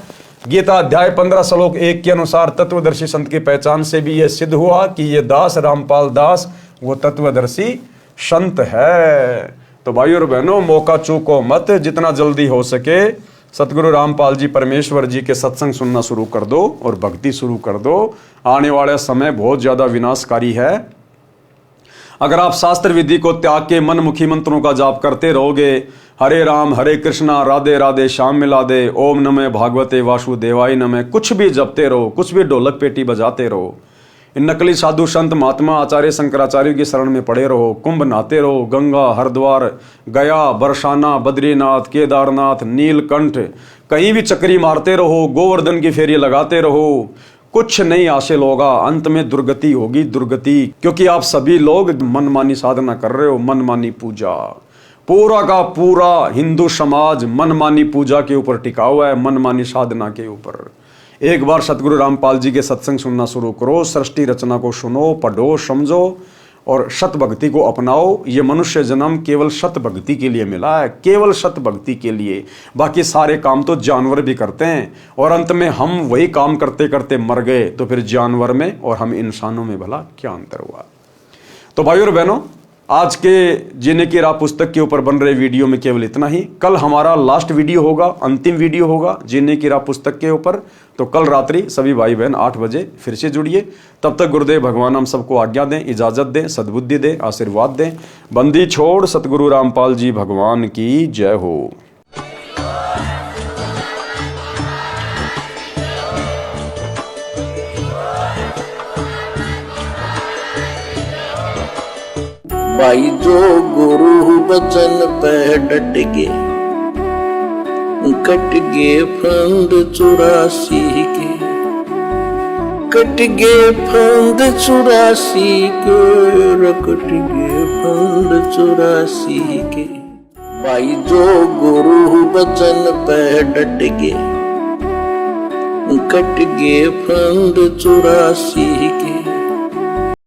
गीता अध्याय 15 श्लोक 1 के अनुसार तत्वदर्शी संत की पहचान से भी यह सिद्ध हुआ कि ये दास रामपाल दास वो तत्वदर्शी संत है। तो भाइयों और बहनों, मौका चूको मत, जितना जल्दी हो सके सतगुरु रामपाल जी परमेश्वर जी के सत्संग सुनना शुरू कर दो और भक्ति शुरू कर दो। आने वाला समय बहुत ज्यादा विनाशकारी है। अगर आप शास्त्र विधि को त्याग के मनमुखी मंत्रों का जाप करते रहोगे, हरे राम हरे कृष्णा राधे राधे श्याम मिला दे, ओम नमः भागवते वासुदेवाय नमः, कुछ भी जपते रहो, कुछ भी ढोलक पेटी बजाते रहो, इन नकली साधु संत महात्मा आचार्य शंकराचार्य की शरण में पड़े रहो, कुंभ नहाते रहो, गंगा हरिद्वार गया बरसाना बद्रीनाथ केदारनाथ नीलकंठ कहीं भी चक्री मारते रहो, गोवर्धन की फेरी लगाते रहो, कुछ नहीं हासिल होगा। अंत में दुर्गति होगी, दुर्गति, क्योंकि आप सभी लोग मनमानी साधना कर रहे हो, मनमानी पूजा। पूरा का पूरा हिंदू समाज मनमानी पूजा के ऊपर टिका हुआ है, मनमानी साधना के ऊपर। एक बार सतगुरु रामपाल जी के सत्संग सुनना शुरू करो, सृष्टि रचना को सुनो, पढ़ो, समझो और सत भक्ति को अपनाओ। ये मनुष्य जन्म केवल सत भक्ति के लिए मिला है, केवल सत भक्ति के लिए। बाकी सारे काम तो जानवर भी करते हैं, और अंत में हम वही काम करते करते मर गए, तो फिर जानवर में और हम इंसानों में भला क्या अंतर हुआ। तो भाइयों और बहनों, आज के जीने की राह पुस्तक के ऊपर बन रहे वीडियो में केवल इतना ही। कल हमारा लास्ट वीडियो होगा, अंतिम वीडियो होगा जीने की राह पुस्तक के ऊपर। तो कल रात्रि सभी भाई बहन 8 बजे फिर से जुड़िए। तब तक गुरुदेव भगवान हम सबको आज्ञा दें, इजाजत दें, सद्बुद्धि दें, आशीर्वाद दें। बंदी छोड़ सतगुरु रामपाल जी भगवान की जय हो। भाई जो गुरु बचन पे डट गे, कट गे फंद 84 के, कट गे फंद 84 के, कट गे फंद 84 के। भाई जो गुरु बचन पे डट गे, कट गे फंद 84 के।